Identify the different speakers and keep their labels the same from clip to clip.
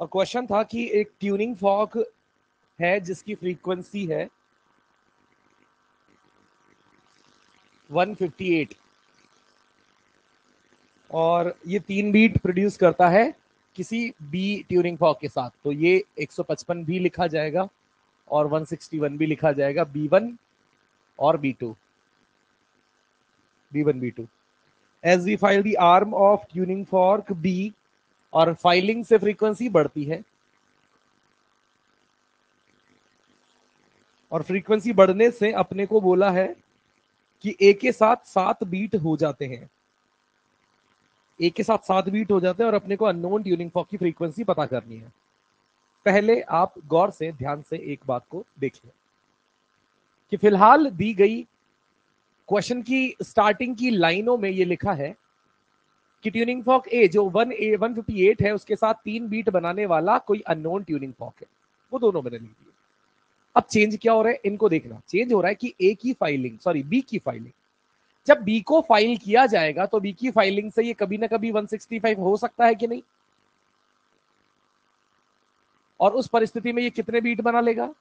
Speaker 1: Question था कि एक ट्यूनिंग फॉर्क है जिसकी फ्रीक्वेंसी है 158 और ये 3 बीट प्रोड्यूस करता है किसी बी ट्यूनिंग फॉर्क के साथ, तो ये 155 भी लिखा जाएगा और 161 भी लिखा जाएगा, B1 और B2, B1 B2। As we file the arm of tuning fork B, और फाइलिंग से फ्रीक्वेंसी बढ़ती है और फ्रीक्वेंसी बढ़ने से अपने को बोला है कि ए के साथ 7 बीट हो जाते हैं, ए के साथ 7 बीट हो जाते हैं और अपने को अननोन ट्यूनिंग फॉर्क की फ्रीक्वेंसी पता करनी है। पहले आप गौर से ध्यान से एक बात को देख लें कि फिलहाल दी गई क्वेश्चन की स्टार्टिंग की लाइनों में ये लिखा है कि ट्यूनिंग फॉर्क ए जो 158 है उसके साथ 3 बीट बनाने वाला कोई अननोन ट्यूनिंग फॉर्क है, वो दोनों मैंने लिख दिए। अब चेंज क्या हो रहा है, इनको देखना। चेंज हो रहा है कि ए की फाइलिंग, सॉरी बी की फाइलिंग, जब बी को फाइल किया जाएगा तो बी की फाइलिंग से ये कभी ना कभी 165 हो सकता है कि नहीं, और उस परिस्थिति में ये कितने बीट बना लेगा।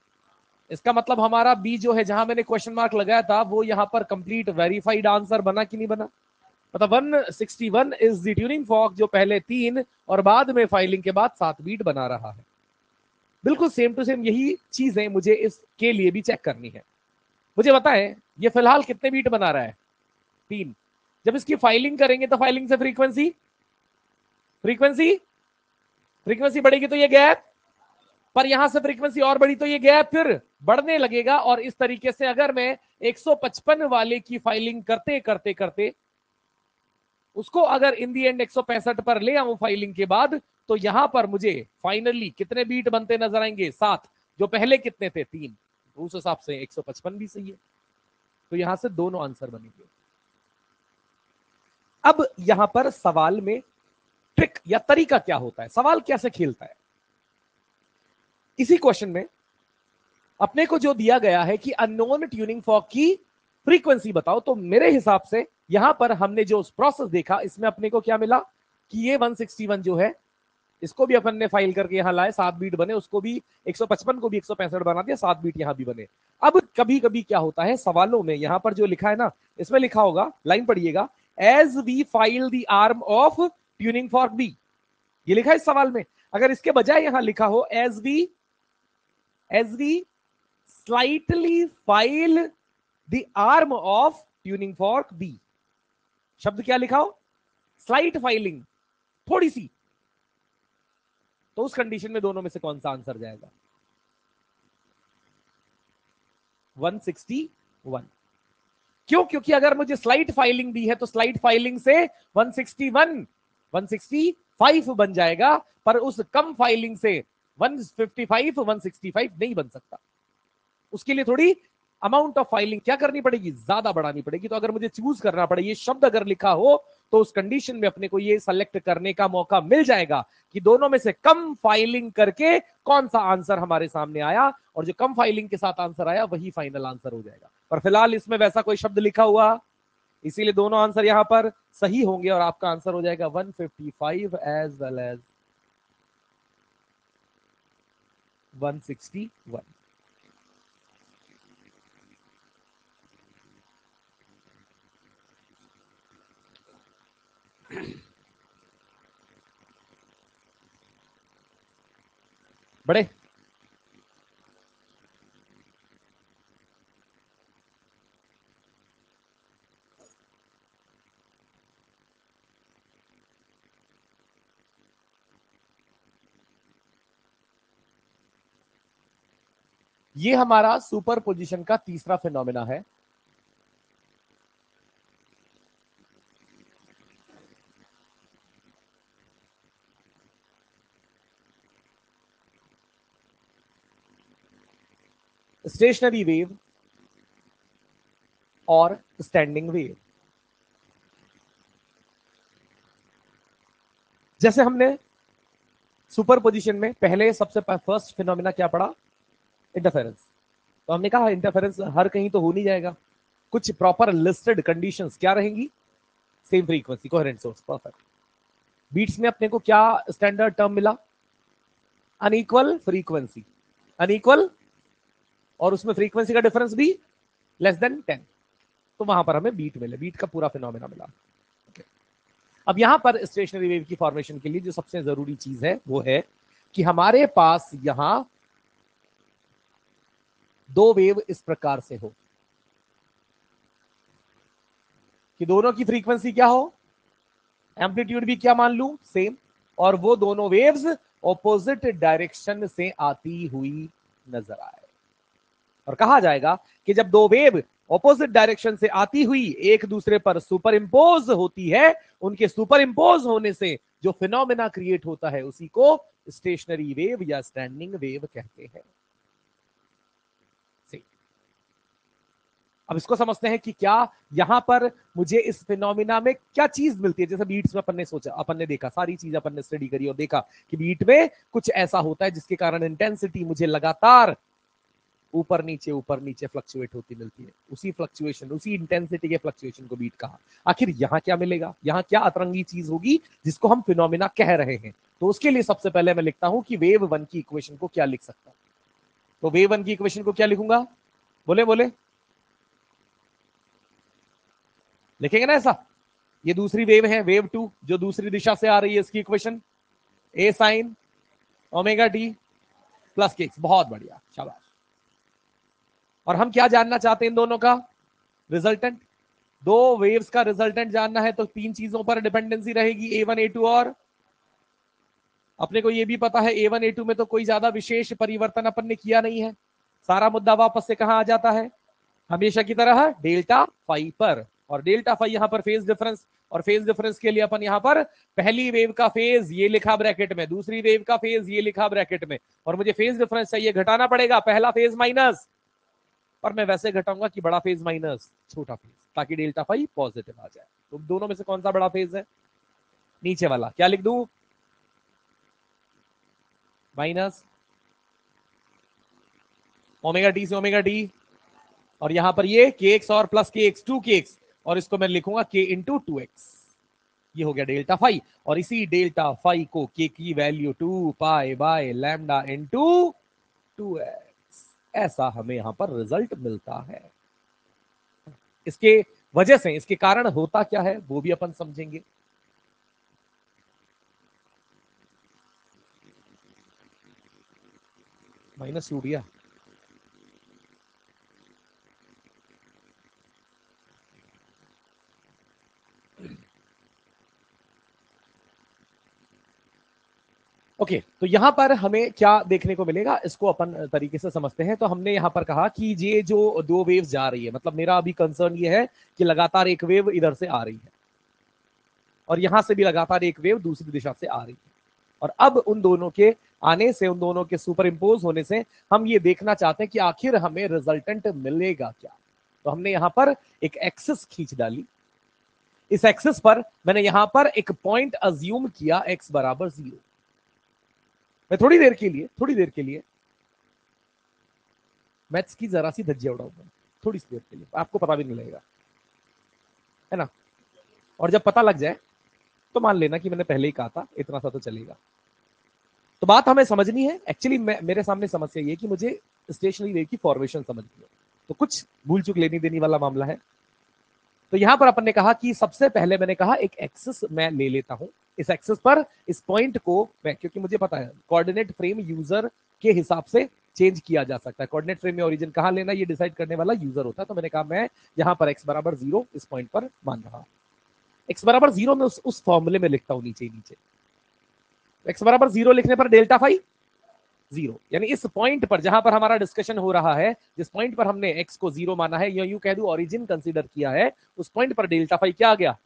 Speaker 1: इसका मतलब हमारा बी जो है, जहां मैंने क्वेश्चन मार्क लगाया था, वो यहां पर कंप्लीट वेरीफाइड आंसर बना कि नहीं बना। मतलब 161 इज द ट्यूनिंग फॉर्क जो पहले 3 और बाद में फाइलिंग के बाद 7 बीट बना रहा है। बिल्कुल सेम टू सेम यही चीजें मुझे इसके लिए भी चेक करनी है। मुझे बताएं ये फिलहाल कितने बीट बना रहा है, 3। जब इसकी फाइलिंग करेंगे तो फाइलिंग से फ्रीक्वेंसी फ्रीक्वेंसी बढ़ेगी तो ये गैप, पर यहां से फ्रीक्वेंसी और बढ़ी तो ये गैप फिर बढ़ने लगेगा। और इस तरीके से अगर मैं 155 वाले की फाइलिंग करते करते करते उसको अगर इन दी एंड 165 पर ले आऊं फाइलिंग के बाद, तो यहां पर मुझे फाइनली कितने बीट बनते नजर आएंगे, 7। जो पहले कितने थे, 3। उस हिसाब से 155 भी सही है, तो यहां से दोनों आंसर बनेंगे। अब यहां पर सवाल में ट्रिक या तरीका क्या होता है, सवाल कैसे खेलता है। इसी क्वेश्चन में अपने को जो दिया गया है कि अननोन ट्यूनिंग फॉर्क की फ्रीक्वेंसी बताओ, तो मेरे हिसाब से यहां पर हमने जो प्रोसेस देखा इसमें अपने को क्या मिला कि ये 161 जो है इसको भी अपन ने फाइल करके यहां लाए, 7 बीट बने, उसको भी 155 को भी 165 बना दिया, 7 बीट यहां भी बने। अब कभी कभी क्या होता है सवालों में, यहां पर जो लिखा है ना, इसमें लिखा होगा, लाइन पढ़िएगा, as we file the arm of tuning fork B, ये लिखा है इस सवाल में। अगर इसके बजाय यहां लिखा हो as we slightly file the arm of tuning fork B, शब्द क्या लिखा हो, स्लाइट फाइलिंग, थोड़ी सी, तो उस कंडीशन में दोनों में से कौन सा आंसर जाएगा, 161। क्यों, क्योंकि अगर मुझे स्लाइट फाइलिंग दी है तो स्लाइट फाइलिंग से 161 165 बन जाएगा, पर उस कम फाइलिंग से 155 165 नहीं बन सकता। उसके लिए थोड़ी अमाउंट ऑफ फाइलिंग क्या करनी पड़ेगी, ज्यादा बढ़ानी पड़ेगी। तो अगर मुझे चूज करना पड़े, ये शब्द अगर लिखा हो, तो उस कंडीशन में अपने को ये सेलेक्ट करने का मौका मिल जाएगा कि दोनों में से कम फाइलिंग करके कौन सा आंसर हमारे सामने आया, और जो कम फाइलिंग के साथ आंसर आया वही फाइनल आंसर हो जाएगा। पर फिलहाल इसमें वैसा कोई शब्द लिखा हुआ, इसीलिए दोनों आंसर यहां पर सही होंगे और आपका आंसर हो जाएगा 155 एज वेल एज 161। बड़े ये हमारा सुपर पोजिशन का तीसरा फिनोमेना है। स्टेशनरी वेव और स्टैंडिंग वेव। जैसे हमने सुपर पोजिशन में पहले सबसे फर्स्ट फिनोमेना क्या पढ़ा, इंटरफेरेंस। तो हमने कहा इंटरफेरेंस हर कहीं तो हो नहीं जाएगा, कुछ प्रॉपर लिस्टेड कंडीशंस क्या रहेंगी, same frequency, coherent source, perfect. Beats में अपने को क्या स्टैंडर्ड टर्म मिला, अनइक्वल फ्रीक्वेंसी, अनइक्वल, और उसमें फ्रीक्वेंसी का डिफरेंस भी लेस देन 10, तो वहां पर हमें बीट मिले, बीट का पूरा फिनोमेना मिला। okay. अब यहां पर स्टेशनरी वेव की फॉर्मेशन के लिए जो सबसे जरूरी चीज है वो है कि हमारे पास यहां दो वेव इस प्रकार से हो कि दोनों की फ्रीक्वेंसी क्या हो, एम्पलीट्यूड भी क्या मान लूं, सेम, और वो दोनों वेव्स ऑपोजिट डायरेक्शन से आती हुई नजर आए। और कहा जाएगा कि जब दो वेव ऑपोजिट डायरेक्शन से आती हुई एक दूसरे पर सुपर इंपोज होती है, उनके सुपर इंपोज होने से जो फिनोमेना क्रिएट होता है उसी को स्टेशनरी वेव या स्टैंडिंग वेव कहते हैं। अब इसको समझते हैं कि क्या यहां पर मुझे इस फिनोमिना में क्या चीज मिलती है। जैसे बीट्स में अपन ने सोचा, अपन ने देखा, सारी चीज अपन ने स्टडी करी और देखा कि बीट में कुछ ऐसा होता है जिसके कारण इंटेंसिटी मुझे लगातार ऊपर नीचे फ्लक्चुएट होती मिलती है। उसी फ्लक्चुएशन, उसी इंटेंसिटी के फ्लक्चुएशन को बीट कहा। आखिर यहां क्या मिलेगा, यहां क्या अतरंगी चीज होगी जिसको हम फिनोमिना कह रहे हैं। तो उसके लिए सबसे पहले मैं लिखता हूं कि वेव वन की इक्वेशन को क्या लिख सकता हूं। तो वेव वन की इक्वेशन को क्या लिखूंगा, बोले बोले, लिखेंगे ना ऐसा। ये दूसरी वेव है, वेव टू, जो दूसरी दिशा से आ रही है, इसकी इक्वेशन ए साइन ओमेगा टी प्लस के एक्स। बहुत बढ़िया, शाबाश। और हम क्या जानना चाहते हैं इन दोनों का रिजल्टेंट। दो वेव्स का रिजल्टेंट जानना है तो तीन चीजों पर डिपेंडेंसी रहेगी, A1 A2 और अपने को ये भी पता है A1 A2 में तो कोई ज्यादा विशेष परिवर्तन अपन ने किया नहीं है। सारा मुद्दा वापस से कहां आ जाता है, हमेशा की तरह डेल्टा फाई पर। और डेल्टा फाई यहां पर फेज डिफरेंस, और फेज डिफरेंस के लिए अपन यहां पर पहली वेव का फेज ये लिखा ब्रैकेट में, दूसरी वेव का फेज ये लिखा ब्रैकेट में, और मुझे फेज डिफरेंस चाहिए, घटाना पड़ेगा, पहला फेज माइनस, पर मैं वैसे घटाऊंगा कि बड़ा फेज माइनस छोटा फेज, ताकि डेल्टा फाई पॉजिटिव आ जाए। तो दोनों में से कौन सा बड़ा फेज है, नीचे वाला। क्या लिख दूं, माइनस ओमेगा टी से ओमेगा टी, और यहां पर ये के एक्स और प्लस के एक्स, 2 के एक्स, और इसको मैं लिखूंगा के इंटू 2x। ये हो गया डेल्टा फाई, और इसी डेल्टा फाई को के की वैल्यू 2 पाई/लैम्डा इंटू 2x, ऐसा हमें यहां पर रिजल्ट मिलता है। इसके वजह से, इसके कारण होता क्या है वो भी अपन समझेंगे। माइनस टूट गया, ओके। तो यहां पर हमें क्या देखने को मिलेगा, इसको अपन तरीके से समझते हैं। तो हमने यहां पर कहा कि ये जो दो वेव्स जा रही है, मतलब मेरा अभी कंसर्न ये है कि लगातार एक वेव इधर से आ रही है और यहां से भी लगातार एक वेव दूसरी दिशा से आ रही है, और अब उन दोनों के आने से, उन दोनों के सुपर इंपोज होने से हम ये देखना चाहते हैं कि आखिर हमें रिजल्टेंट मिलेगा क्या। तो हमने यहां पर एक एक्सिस खींच डाली। इस एक्सिस पर मैंने यहां पर एक पॉइंट अज्यूम किया x बराबर 0। मैं थोड़ी देर के लिए मैथ्स की जरा सी धज्जियां उड़ाऊंगा, थोड़ी सी देर के लिए, आपको पता भी नहीं लगेगा, है ना। और जब पता लग जाए तो मान लेना कि मैंने पहले ही कहा था, इतना सा तो चलेगा। तो बात हमें समझनी है। एक्चुअली मेरे सामने समस्या ये कि मुझे स्टेशनरी वेव की फॉर्मेशन समझनी है, तो कुछ भूल चूक लेनी देनी वाला मामला है। तो यहां पर अपन ने कहा कि सबसे पहले मैंने कहा एक एक्सिस मैं ले लेता हूं। इस एक्सिस पर इस पॉइंट को मैं, क्योंकि मुझे पता है कोऑर्डिनेट फ्रेम यूजर के हिसाब से चेंज किया जा सकता है। कोऑर्डिनेट फ्रेम में ओरिजिन कहां लेना ये डिसाइड करने वाला यूजर होता है। तो मैंने कहा मैं यहां पर x बराबर 0 इस पॉइंट पर मान रहा। x बराबर 0 में उस फॉर्मूले में लिखता हूं नीचे नीचे। x बराबर 0 लिखने पर डेल्टा फाई 0, यानी इस पॉइंट पर जहां पर हमारा डिस्कशन हो रहा है, जिस पॉइंट पर हमने x को 0 माना है, या यूं कह दूं ओरिजिन कंसीडर किया है, उस पॉइंट पर डेल्टा फाई क्या आ गया,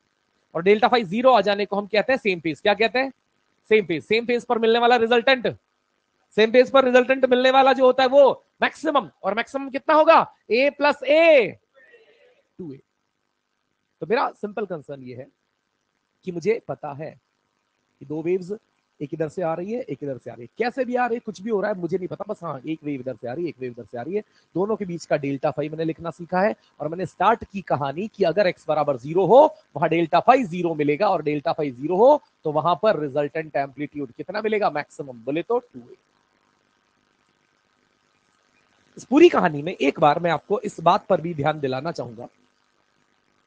Speaker 1: और डेल्टा फाई 0 आ जाने को हम कहते हैं सेम फेज। क्या कहते हैं, सेम फेज। सेम फेज पर मिलने वाला रिजल्टेंट, सेम फेज पर रिजल्टेंट मिलने वाला जो होता है वो मैक्सिमम, और मैक्सिमम कितना होगा, a प्लस a 2a। तो मेरा सिंपल कंसर्न ये है कि मुझे पता है कि दो वेव्स, एक इधर से आ रही है, एक इधर से आ रही है, कैसे भी आ रही है, कुछ भी हो रहा है मुझे नहीं पता, बस हाँ एक वेव इधर से आ रही है, एक वेव इधर से आ रही है, दोनों के बीच का डेल्टा फाई मैंने लिखना सीखा है। और मैंने स्टार्ट की कहानी कि अगर x बराबर 0 हो वहां डेल्टा फाई 0 मिलेगा, और डेल्टा फाई 0 हो तो वहां पर रिजल्टेंट एम्पलीट्यूड कितना मिलेगा, मैक्सिमम, बोले तो 2a। इस पूरी कहानी में एक बार मैं आपको इस बात पर भी ध्यान दिलाना चाहूंगा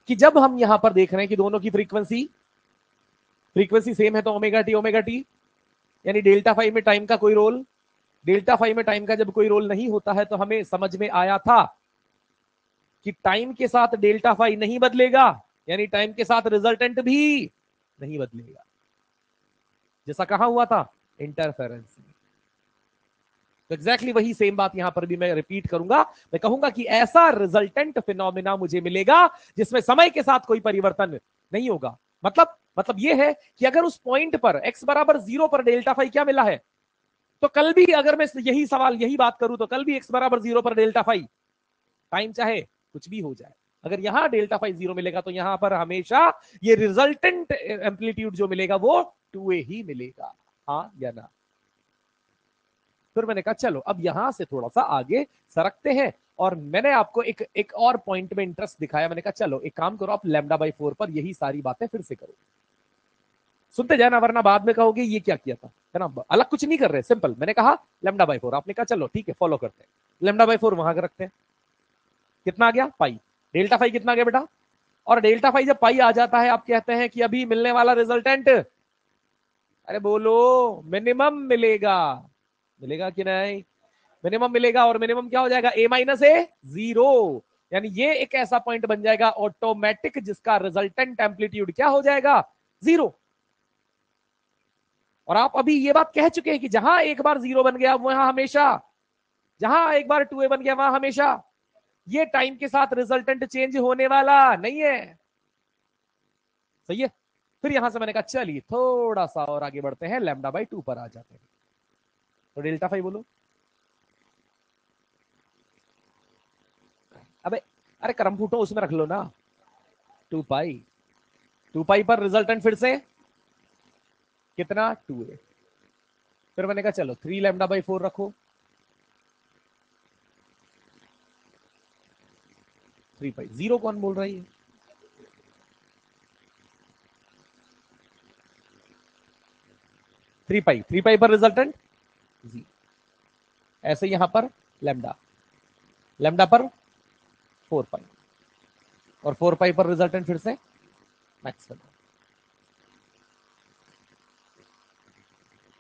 Speaker 1: कि जब हम यहां पर देख रहे हैं कि दोनों की फ्रीक्वेंसी सेम है तो ओमेगा टी यानी डेल्टा फाई में टाइम का कोई रोल, डेल्टा फाई में टाइम का जब कोई रोल नहीं होता है तो हमें समझ में आया था कि टाइम के साथ डेल्टा फाई नहीं बदलेगा, यानी टाइम के साथ रिजल्टेंट भी नहीं बदलेगा, जैसा कहा हुआ था इंटरफेरेंस में। तो एग्जैक्टली वही सेम बात यहां पर भी मैं रिपीट करूंगा। मैं कहूंगा कि ऐसा रिजल्टेंट फिनोमिना मुझे मिलेगा जिसमें समय के साथ कोई परिवर्तन नहीं होगा। मतलब यह है कि अगर उस पॉइंट पर x बराबर 0 पर डेल्टा फाई क्या मिला है, तो कल भी अगर मैं यही बात करूं तो कल भी x बराबर 0 पर डेल्टा फाई, टाइम चाहे कुछ भी हो जाए, अगर यहां डेल्टा फाई 0 मिलेगा तो यहां पर हमेशा ये रिजल्टेंट एम्पलीट्यूड जो मिलेगा वो 2a ही मिलेगा, हाँ या ना। फिर मैंने कहा चलो अब यहां से थोड़ा सा आगे सरकते हैं, और मैंने आपको एक और पॉइंट में इंटरेस्ट दिखाया। मैंने कहा चलो एक काम करो, आप λ/4 पर यही सारी बातें फिर से करो, सुनते जाए ना, वरना बाद में कहोगे ये क्या किया था, है ना। अलग कुछ नहीं कर रहे, सिंपल। मैंने कहा λ/4, आपने कहा चलो ठीक है फॉलो करते हैं, λ/4 वहां कर रखते हैं, कितना आ गया पाई, डेल्टा फाई कितना आ गया बेटा, और डेल्टा फाई जब पाई आ जाता है आप कहते हैं कि अभी मिलने वाला रिजल्टेंट, अरे बोलो मिनिमम मिलेगा, मिलेगा कि नहीं, मिनिमम मिलेगा, और मिनिमम क्या हो जाएगा a-a 0, यानी ये एक ऐसा पॉइंट बन जाएगा ऑटोमेटिक जिसका रिजल्टेंट एम्पलीट्यूड क्या हो जाएगा 0। और आप अभी ये बात कह चुके हैं कि जहां एक बार 0 बन गया वहां हमेशा, जहां एक बार 2a बन गया वहां हमेशा, ये टाइम के साथ रिजल्टेंट चेंज होने वाला नहीं है, सही है। फिर यहां से मैंने कहा चलिए थोड़ा सा और आगे बढ़ते हैं, λ/2 पर आ जाते हैं, तो डेल्टा फाई बोलो, अबे अरे करम फूटो उसमें रख लो ना, 2 पाई पर रिजल्टेंट फिर से कितना 2a। फिर मैंने कहा चलो 3λ/4 रखो, 3 पाई, 0 कौन बोल रही है, 3 पाई पर रिजल्टेंट 0, ऐसे यहां पर लैम्डा पर 4 पाई, और 4 पाई पर रिजल्टेंट फिर से मैक्सिमम।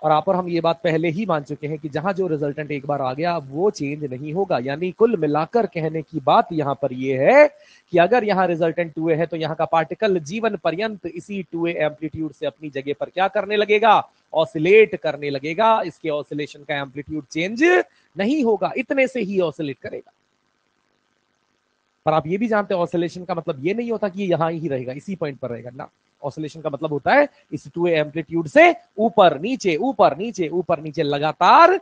Speaker 1: और आप और हम ये बात पहले ही मान चुके हैं कि जहां जो रिजल्टेंट एक बार आ गया वो चेंज नहीं होगा, यानी कुल मिलाकर कहने की बात यहां पर ये है कि अगर यहां रिजल्टेंट 2a है तो यहां का पार्टिकल जीवन पर्यंत इसी 2a एम्पलीट्यूड से अपनी जगह पर क्या करने लगेगा, ऑसिलेट करने लगेगा, इसके ऑसिलेशन का एम्पलीट्यूड चेंज नहीं होगा, इतने से ही ऑसिलेट करेगा। पर आप ये भी जानते हैं ऑसिलेशन का मतलब ये नहीं होता कि ये यहां ही रहेगा, इसी पॉइंट पर रहेगा ना, ऑसिलेशन का मतलब होता है इस 2a एम्पलीट्यूड से ऊपर नीचे ऊपर नीचे ऊपर नीचे लगातार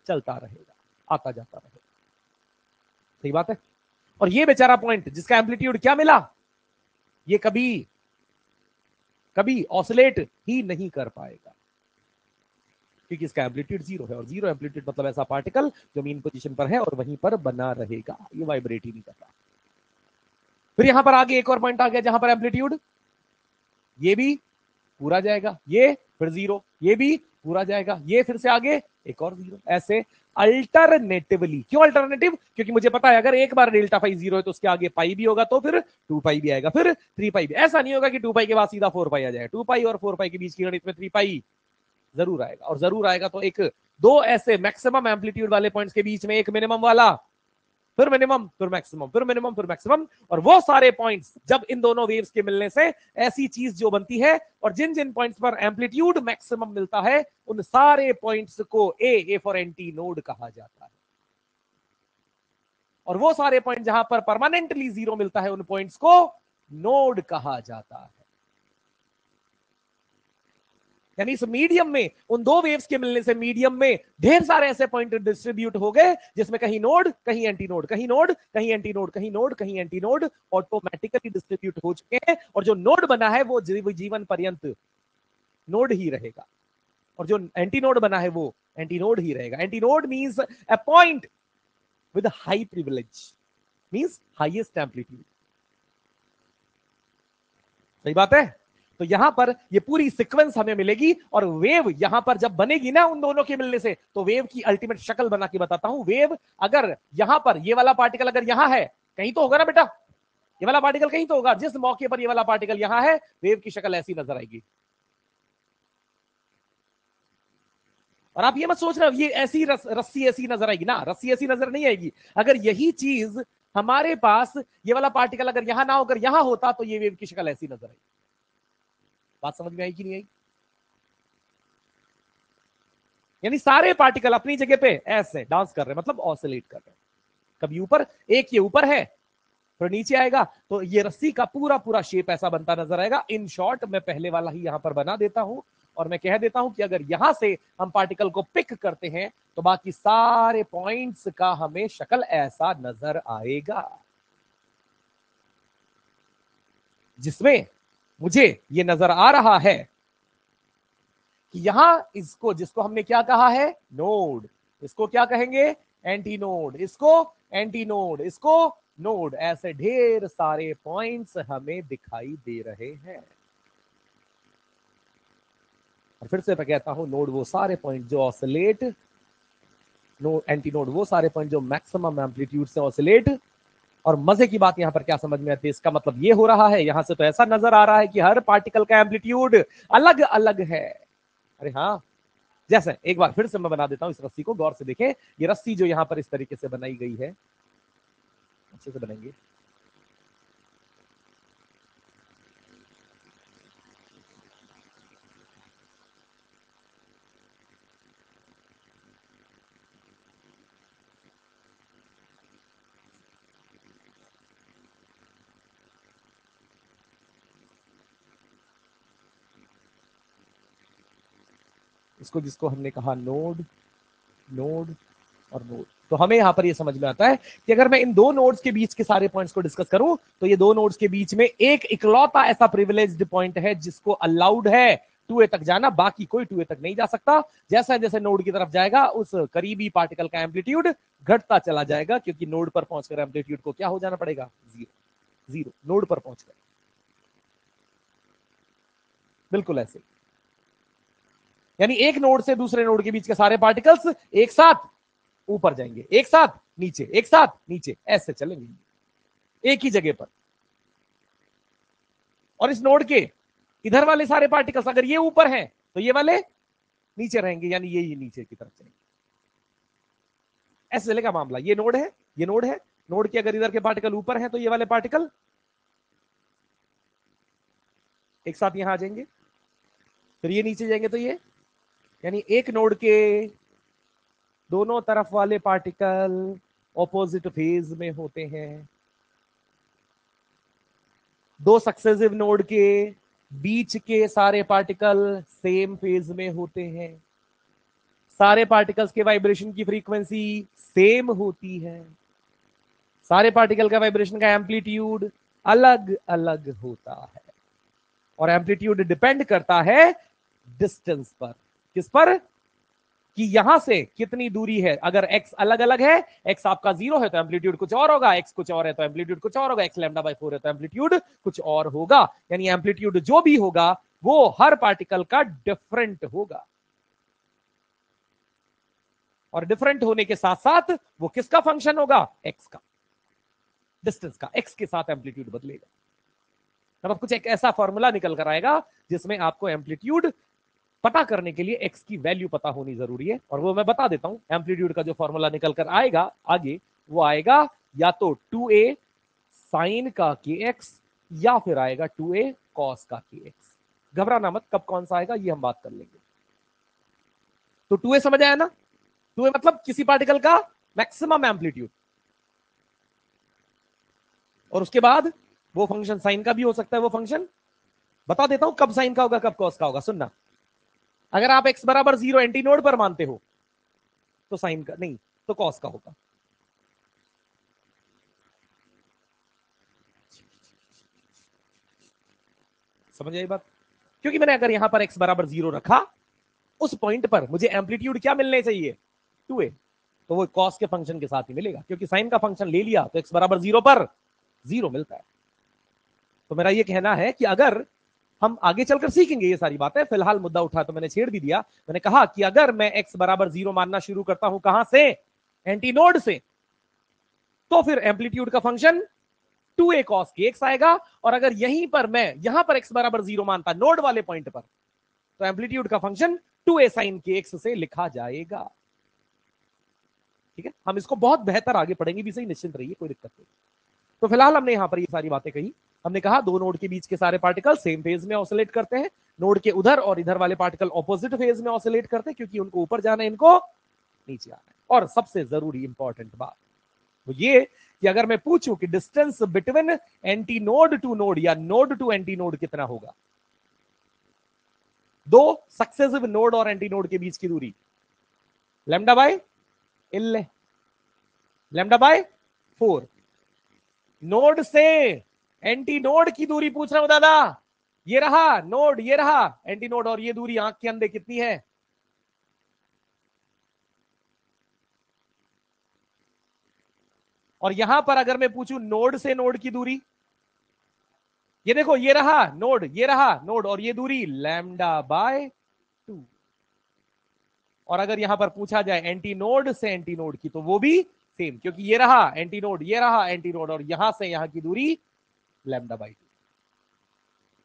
Speaker 1: चलता रहेगा, आता जाता रहेगा, सही बात है। और ये बेचारा पॉइंट जिसका एम्पलीट्यूड क्या मिला, ये कभी कभी ऑसिलेट ही नहीं कर पाएगा, क्योंकि इसका एम्पलीट्यूड 0 है, और 0 एम्पलीट्यूड मतलब ऐसा पार्टिकल जो मीन पोजीशन पर है और वहीं पर बना रहेगा, ये वाइब्रेट ही नहीं करता। फिर यहां पर आगे एक और पॉइंट आ गया जहां पर एम्पलीट्यूड ये भी पूरा जाएगा, ये फिर 0, ये भी पूरा जाएगा, ये फिर से आगे एक और 0, ऐसे अल्टरनेटिवली। क्यों अल्टरनेटिव, क्योंकि मुझे पता है अगर एक बार डेल्टा फाई 0 है तो उसके आगे पाई भी होगा, तो फिर 2 पाई भी आएगा, फिर 3 पाई भी। ऐसा नहीं होगा कि 2 पाई के बाद सीधा 4 पाई आ जाएगा, 2 पाई और 4 पाई के बीच की गणित में 3 पाई जरूर आएगा, और जरूर आएगा तो एक दो ऐसे मैक्सिमम एम्पलीट्यूड वाले पॉइंट्स के बीच में एक मिनिमम वाला, फिर मिनिमम फिर मैक्सिमम फिर मिनिमम फिर मैक्सिमम, और वो सारे पॉइंट्स जब इन दोनों वेव्स के मिलने से ऐसी चीज जो बनती है, और जिन जिन पॉइंट्स पर एम्पलीट्यूड मैक्सिमम मिलता है उन सारे पॉइंट्स को ए फॉर एंटी नोड कहा जाता है, और वो सारे पॉइंट जहां पर परमानेंटली 0 मिलता है उन पॉइंट्स को नोड कहा जाता है। यानी इस मीडियम में उन दो वेव्स के मिलने से मीडियम में ढेर सारे ऐसे पॉइंट डिस्ट्रीब्यूट हो गए जिसमें कहीं नोड कहीं एंटी नोड, कहीं नोड कहीं एंटी नोड, कहीं नोड कहीं एंटी नोड ऑटोमेटिकली डिस्ट्रीब्यूट हो चुके हैं, और जो नोड बना है वो जीवन पर्यंत नोड ही रहेगा, और जो एंटी नोड बना है वो एंटी नोड ही रहेगा। Anti node means a point with high privilege, means highest amplitude, सही बात है। तो यहां पर ये पूरी सीक्वेंस हमें मिलेगी, और वेव यहां पर जब बनेगी ना उन दोनों के मिलने से, तो वेव की अल्टीमेट शक्ल बना के बताता हूं। वेव अगर यहां पर ये वाला पार्टिकल अगर यहां है, कहीं तो होगा ना बेटा, ये वाला पार्टिकल कहीं तो होगा, जिस मौके पर ये वाला पार्टिकल यहां है, वेव की शक्ल ऐसी नजर आएगी। और आप ये मत सोच रहे हो ये ऐसी रस्सी ऐसी नजर आएगी ना, रस्सी ऐसी नजर नहीं आएगी। अगर यही चीज हमारे पास, ये वाला पार्टिकल अगर यहां ना होकर यहां होता, तो ये वेव की शक्ल ऐसी नजर आएगी। बात समझ में आई कि नहीं आई? यानी सारे पार्टिकल अपनी जगह पे ऐसे डांस कर रहे हैं, मतलब ऑसिलेट कर रहे हैं। कभी ऊपर, एक ये ऊपर है, फिर नीचे आएगा, तो ये रस्सी का पूरा पूरा शेप ऐसा बनता नजर आएगा। इन शॉर्ट मैं पहले वाला ही यहां पर बना देता हूं, और मैं कह देता हूं कि अगर यहां से हम पार्टिकल को पिक करते हैं, तो बाकी सारे पॉइंट्स का हमें शक्ल ऐसा नजर आएगा, जिसमें मुझे ये नजर आ रहा है कि यहां इसको, जिसको हमने क्या कहा है, नोड, इसको क्या कहेंगे, एंटी नोड, इसको एंटी नोड, इसको नोड, ऐसे ढेर सारे पॉइंट्स हमें दिखाई दे रहे हैं। और फिर से मैं कहता हूं, नोड वो सारे पॉइंट जो ऑसिलेट, नो एंटी नोड वो सारे पॉइंट जो मैक्सिमम एम्पलीट्यूड से ऑसिलेट। और मजे की बात यहां पर क्या समझ में आती है, इसका मतलब ये हो रहा है, यहां से तो ऐसा नजर आ रहा है कि हर पार्टिकल का एम्पलीट्यूड अलग अलग है। अरे हाँ, जैसे एक बार फिर से मैं बना देता हूं, इस रस्सी को गौर से देखें। ये रस्सी जो यहां पर इस तरीके से बनाई गई है, अच्छे से बनाएंगे, इसको जिसको हमने कहा नोड, नोड और नोड, तो हमें यहां पर यह समझ में आता है कि अगर मैं इन दो नोड्स के बीच के सारे पॉइंट्स को डिस्कस करूं, तो ये दो नोड्स के बीच में एक इकलौता ऐसा प्रिविलेज्ड पॉइंट है जिसको अलाउड है 2a तक जाना, बाकी कोई 2a तक नहीं जा सकता। जैसा जैसे नोड की तरफ जाएगा, उस करीबी पार्टिकल का एम्पलीट्यूड घटता चला जाएगा, क्योंकि नोड पर पहुंचकर एम्पलीट्यूड को क्या हो जाना पड़ेगा, जीरो, जीरो नोड पर पहुंचकर, बिल्कुल ऐसे। यानी एक नोड से दूसरे नोड के बीच के सारे पार्टिकल्स एक साथ ऊपर जाएंगे, एक साथ नीचे, एक साथ नीचे, ऐसे चलेंगे एक ही जगह पर। और इस नोड के इधर वाले सारे पार्टिकल्स अगर ये ऊपर हैं, तो ये वाले नीचे रहेंगे, यानी ये नीचे की तरफ जाएंगे। ऐसे चलेगा मामला। ये नोड है, ये नोड है, नोड के अगर इधर के पार्टिकल ऊपर हैं, तो ये वाले पार्टिकल एक साथ यहां आ जाएंगे, फिर ये नीचे जाएंगे, तो ये, यानी एक नोड के दोनों तरफ वाले पार्टिकल ऑपोजिट फेज में होते हैं। दो सक्सेसिव नोड के बीच के सारे पार्टिकल सेम फेज में होते हैं। सारे पार्टिकल्स के वाइब्रेशन की फ्रीक्वेंसी सेम होती है। सारे पार्टिकल का वाइब्रेशन का एम्पलीट्यूड अलग अलग होता है, और एम्पलीट्यूड डिपेंड करता है डिस्टेंस पर। किस पर? कि यहां से कितनी दूरी है। अगर x अलग अलग है, x आपका 0 है तो एम्पलीट्यूड कुछ और होगा, x कुछ और है तो एम्पलीट्यूड कुछ और होगा, x λ/4 है तो एम्पलीट्यूड कुछ और होगा। यानी एम्पलीट्यूड जो भी होगा वो हर पार्टिकल का डिफरेंट होगा, और डिफरेंट होने के साथ साथ वो किसका फंक्शन होगा, x का, डिस्टेंस का। x के साथ एम्पलीट्यूड बदलेगा। मतलब कुछ एक ऐसा फॉर्मूला निकल कर आएगा जिसमें आपको एम्पलीट्यूड पता करने के लिए x की वैल्यू पता होनी जरूरी है, और वो मैं बता देता हूं। एम्पलीट्यूड का जो फॉर्मूला निकल कर आएगा आगे, वो आएगा या तो 2a साइन का kx, या फिर आएगा 2a कॉस का kx। घबराना मत, कब कौन सा आएगा ये हम बात कर लेंगे। तो 2a समझ आया ना? 2a मतलब किसी पार्टिकल का मैक्सिमम एम्पलीट्यूड, और उसके बाद वो फंक्शन साइन का भी हो सकता है। वो फंक्शन बता देता हूं कब साइन का होगा कब कॉस का होगा, सुनना। अगर आप x बराबर 0 एंटी नोड पर मानते हो, तो साइन का नहीं, तो कॉस का होगा। समझ आई बात? क्योंकि मैंने अगर यहां पर x बराबर 0 रखा, उस पॉइंट पर मुझे एम्पलीट्यूड क्या मिलने चाहिए, 2a, तो वो कॉस के फंक्शन के साथ ही मिलेगा, क्योंकि साइन का फंक्शन ले लिया तो x बराबर 0 पर 0 मिलता है। तो मेरा ये कहना है कि अगर हम आगे चलकर सीखेंगे ये सारी बातें, फिलहाल मुद्दा उठा तो मैंने छेड़ भी दिया। मैंने कहा कि अगर मैं x बराबर 0 मानना शुरू करता हूं, कहां से? एंटीनोड से, तो फिर एम्पलीट्यूड का फंक्शन 2a cos kx आएगा। और अगर यहीं पर मैं यहां पर x बराबर 0 मानता नोड वाले पॉइंट पर, तो एम्पलीट्यूड का फंक्शन 2a sin kx से लिखा जाएगा। ठीक है, हम इसको बहुत बेहतर आगे पढ़ेंगे भी, सही, निश्चिंत रहिए, कोई दिक्कत नहीं। तो फिलहाल हमने यहां पर ये सारी बातें कही। हमने कहा दो नोड के बीच के सारे पार्टिकल सेम फेज में ऑसिलेट करते हैं, नोड के उधर और इधर वाले पार्टिकल ऑपोजिट फेज में ऑसिलेट करते हैं, क्योंकि उनको ऊपर जाना है, इनको नीचे आना है। और सबसे जरूरी इंपॉर्टेंट बात वो ये कि अगर मैं पूछूं कि distance between antinode node to या नोड टू एंटी नोड कितना होगा, दो सक्सेसिव नोड और एंटी नोड के बीच की दूरी lambda by L, lambda by 4। Node से एंटी नोड की दूरी पूछ रहा हूं दादा, ये रहा नोड, ये रहा एंटी नोड, और ये दूरी आंख के अंदर कितनी है? और यहां पर अगर मैं पूछूं नोड से नोड की दूरी, ये देखो, ये रहा नोड, ये रहा नोड, और ये दूरी लैम्डा बाय 2। और अगर यहां पर पूछा जाए एंटी नोड से एंटी नोड की, तो वो भी सेम, क्योंकि ये रहा एंटी नोड, ये रहा एंटी नोड, और यहां से यहां की दूरी लैम्डा बाय 2।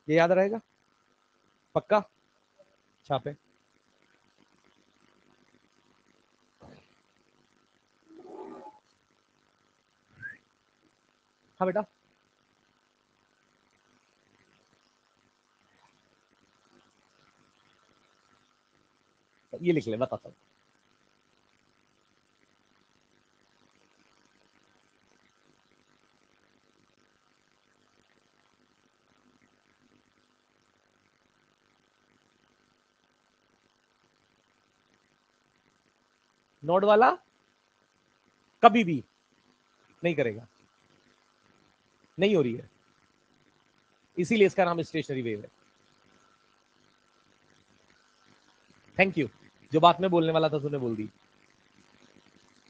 Speaker 1: ये याद रहेगा? पक्का? छापे। हाँ बेटा, ये लिख ले, बताता हूं। नोड वाला कभी भी नहीं करेगा, नहीं हो रही है, इसीलिए इसका नाम स्टेशनरी वेव है। थैंक यू, जो बात मैं बोलने वाला था तूने बोल दी।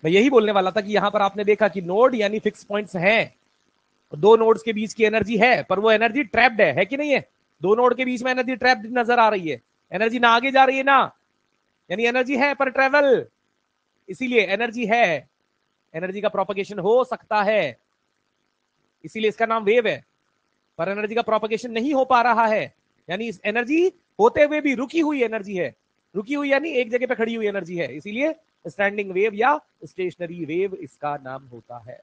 Speaker 1: मैं यही बोलने वाला था कि यहां पर आपने देखा कि नोड यानी फिक्स पॉइंट्स हैं, दो नोड्स के बीच की एनर्जी है, पर वो एनर्जी ट्रैप्ड है कि नहीं है? दो नोड के बीच में एनर्जी ट्रैप्ड नजर आ रही है, एनर्जी ना आगे जा रही है ना, यानी एनर्जी है पर ट्रेवल, इसीलिए एनर्जी है, एनर्जी का प्रोपगेशन हो सकता है, इसीलिए इसका नाम वेव है। पर एनर्जी का प्रोपगेशन नहीं हो पा रहा है, यानी एनर्जी होते हुए भी रुकी हुई एनर्जी है, रुकी हुई यानी एक जगह पे खड़ी हुई एनर्जी है, इसीलिए स्टैंडिंग वेव या स्टेशनरी वेव इसका नाम होता है।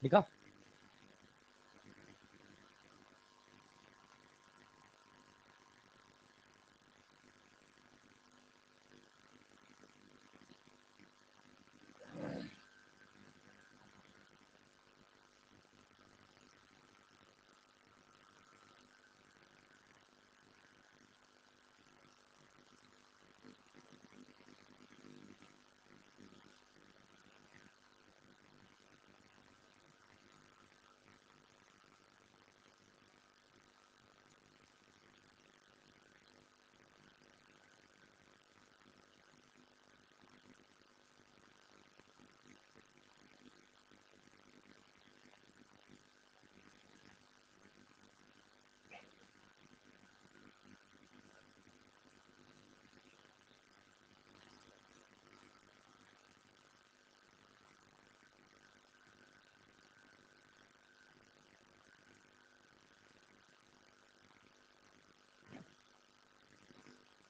Speaker 1: लिखा?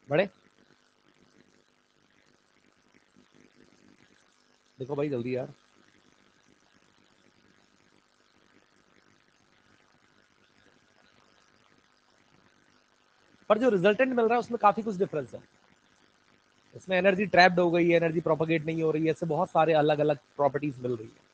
Speaker 1: बड़े देखो भाई जल्दी यार। पर जो रिजल्टेंट मिल रहा है उसमें काफी कुछ डिफरेंस है। इसमें एनर्जी ट्रैप्ड हो गई है, एनर्जी प्रोपोगेट नहीं हो रही है, ऐसे बहुत सारे अलग अलग प्रॉपर्टीज मिल रही है।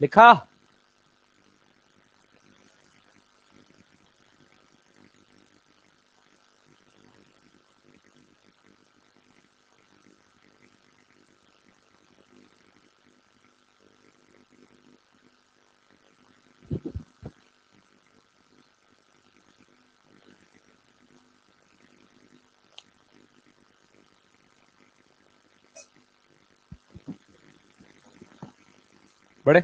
Speaker 1: लिखा? बड़े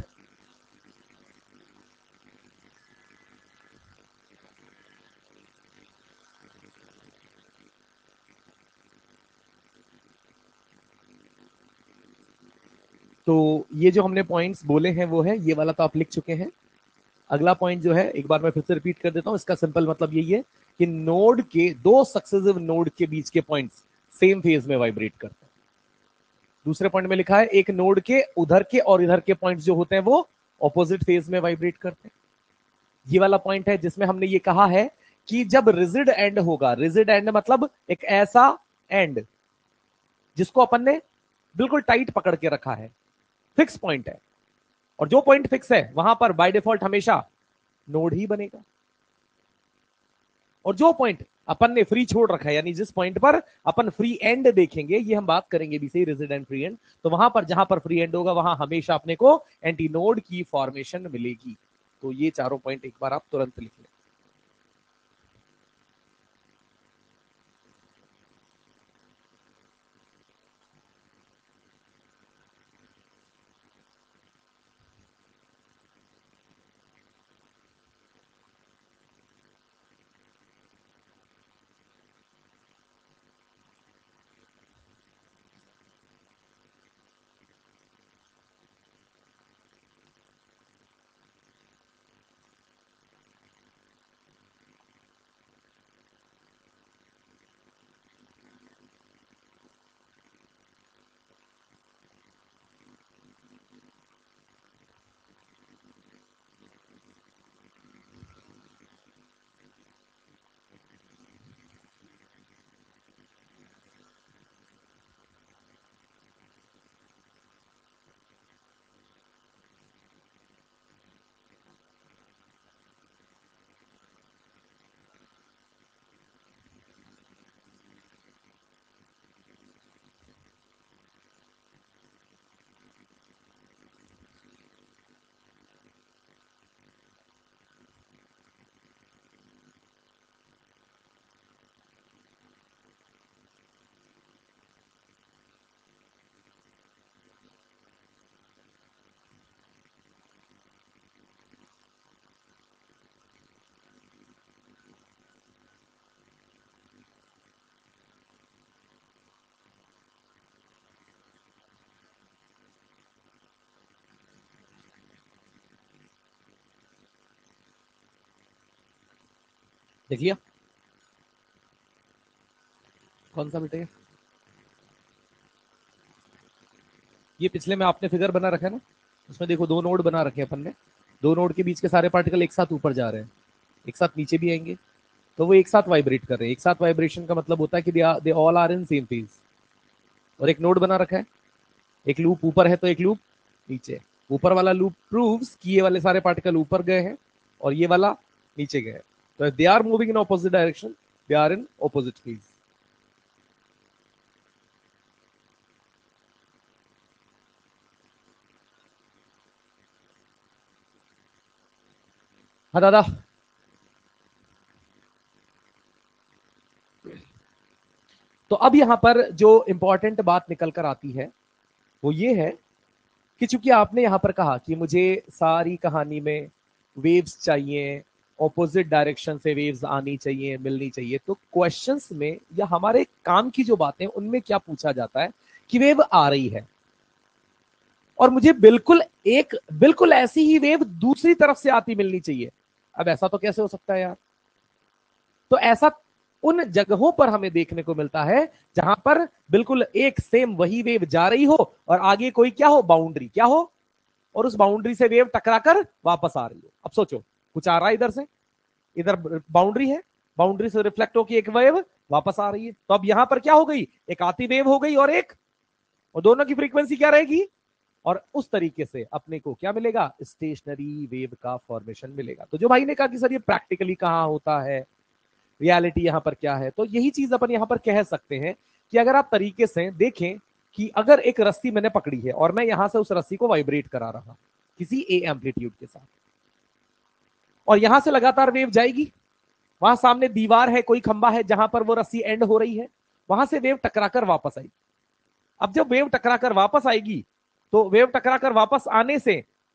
Speaker 1: तो ये जो हमने पॉइंट्स बोले हैं वो है ये वाला, तो आप लिख चुके हैं। अगला पॉइंट जो है एक बार मैं फिर से रिपीट कर देता हूं, इसका सिंपल मतलब यही है कि नोड के दो सक्सेसिव नोड के बीच के पॉइंट्स सेम फेज में वाइब्रेट करते हैं। दूसरे पॉइंट में लिखा है एक नोड के उधर के और इधर के पॉइंट्स जो होते हैं वो ऑपोजिट फेज में वाइब्रेट करते हैं। ये वाला पॉइंट है जिसमें हमने ये कहा है कि जब रिजिड एंड होगा, रिजिड एंड मतलब एक ऐसा एंड जिसको अपन ने बिल्कुल टाइट पकड़ के रखा है, फिक्स पॉइंट है, और जो पॉइंट फिक्स है वहां पर बाय डिफॉल्ट हमेशा नोड ही बनेगा। और जो पॉइंट अपन ने फ्री छोड़ रखा है, यानी जिस पॉइंट पर अपन फ्री एंड देखेंगे, ये हम बात करेंगे भी सही, रेजिडेंट फ्री एंड, तो वहां पर जहां पर फ्री एंड होगा वहां हमेशा अपने को एंटी नोड की फॉर्मेशन मिलेगी। तो ये चारों पॉइंट एक बार आप तुरंत लिख लें। देख लिया कौन सा बेटे? ये पिछले में आपने फिगर बना रखा है ना, उसमें देखो दो नोड बना रखे हैं अपन ने, दो नोड के बीच के सारे पार्टिकल एक साथ ऊपर जा रहे हैं, एक साथ नीचे भी आएंगे, तो वो एक साथ वाइब्रेट कर रहे हैं। एक साथ वाइब्रेशन का मतलब होता है कि they all are in same phase. और एक नोड बना रखा है, एक लूप ऊपर है तो एक लूप नीचे। ऊपर वाला लूप प्रूव्स कि ये वाले सारे पार्टिकल ऊपर गए हैं और ये वाला नीचे गए हैं। तो they are moving in opposite direction, they are in opposite phase. हाँ दादा। तो अब यहां पर जो इंपॉर्टेंट बात निकल कर आती है वो ये है कि चूंकि आपने यहां पर कहा कि मुझे सारी कहानी में वेव्स चाहिए, ऑपोजिट डायरेक्शन से वेव्स आनी चाहिए, मिलनी चाहिए, तो क्वेश्चंस में या हमारे काम की जो बातें उनमें क्या पूछा जाता है कि वेव आ रही है और मुझे बिल्कुल ऐसी ही वेव दूसरी तरफ से आती मिलनी चाहिए। अब ऐसा तो कैसे हो सकता है यार? तो ऐसा उन जगहों पर हमें देखने को मिलता है जहां पर बिल्कुल एक सेम वही वेव जा रही हो और आगे कोई क्या हो, बाउंड्री क्या हो, और उस बाउंड्री से वेव टकराकर वापस आ रही हो। अब सोचो, कुछ आ रहा है इधर से, इधर बाउंड्री है, बाउंड्री से रिफ्लेक्ट होकर एक वेव वापस आ रही है। तो अब यहां पर क्या हो गई, एक आती वेव हो गई और दोनों की फ्रीक्वेंसी क्या रहेगी, और उस तरीके से अपने को क्या मिलेगा, स्टेशनरी वेव का फॉर्मेशन मिलेगा। तो जो भाई ने कहा कि सर ये प्रैक्टिकली कहां होता है, रियलिटी यहां पर क्या है, तो यही चीज अपन यहां पर कह सकते हैं कि अगर आप तरीके से देखें कि अगर एक रस्सी मैंने पकड़ी है और मैं यहां से उस रस्सी को वाइब्रेट करा रहा किसी ए एम्पलीट्यूड के साथ, और यहां से लगातार वेव जाएगी, वहां सामने दीवार है, कोई खंबा है जहां पर वो रस्सी एंड हो रही है, वहां से वेव टकराकर वापस आएगी। अब जब वेव टकराकर वापस आएगी तो वेव टकराकर वापस आने से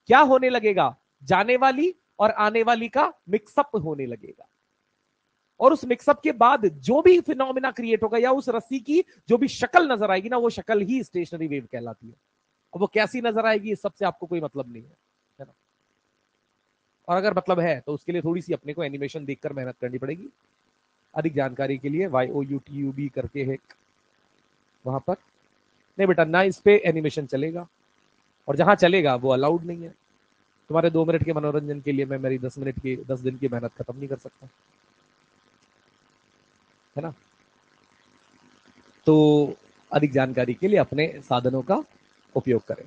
Speaker 1: क्या होने लगेगा, जाने वाली और आने वाली का मिक्सअप होने लगेगा, और उस मिक्सअप के बाद जो भी फिनोमिना क्रिएट होगा या उस रस्सी की जो भी शक्ल नजर आएगी ना, वो शक्ल ही स्टेशनरी वेव कहलाती है। और वो कैसी नजर आएगी इस सबसे आपको कोई मतलब नहीं है ना? और अगर मतलब है तो उसके लिए थोड़ी सी अपने को एनिमेशन देखकर मेहनत करनी पड़ेगी। अधिक जानकारी के लिए YOUTUB करके है वहां पर, नहीं बेटा ना इस पे एनिमेशन चलेगा, और जहां चलेगा वो अलाउड नहीं है। तुम्हारे 2 मिनट के मनोरंजन के लिए मैं मेरी 10 मिनट की 10 दिन की मेहनत खत्म नहीं कर सकता, है ना? तो अधिक जानकारी के लिए अपने साधनों का उपयोग करें।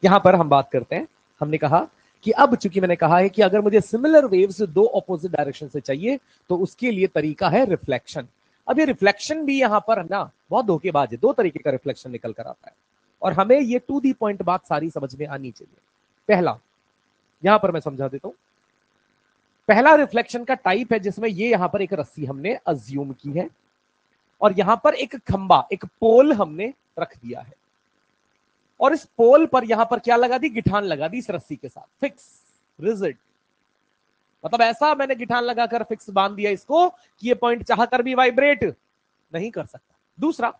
Speaker 1: यहां पर हम बात करते हैं, हमने कहा कि अब चूंकि मैंने कहा है कि अगर मुझे सिमिलर वेव्स दो ऑपोजिट डायरेक्शन से चाहिए तो उसके लिए तरीका है रिफ्लेक्शन। अब ये रिफ्लेक्शन भी यहां पर ना बहुत धोखेबाज है, दो तरीके का रिफ्लेक्शन निकल कर आता है और हमें ये टू दी पॉइंट बात सारी समझ में आनी चाहिए। पहला, यहां पर मैं समझा देता हूं, पहला रिफ्लेक्शन का टाइप है जिसमें ये यहां पर एक रस्सी हमने अज्यूम की है और यहां पर एक खंबा, एक पोल हमने रख दिया है, और इस पोल पर यहां पर क्या लगा दी, गिठान लगा दी इस रस्सी के साथ, फिक्स, रिजिड। मतलब ऐसा मैंने गिठान लगाकर फिक्स बांध दिया इसको कि ये पॉइंट चाहकर भी वाइब्रेट नहीं कर सकता। दूसरा,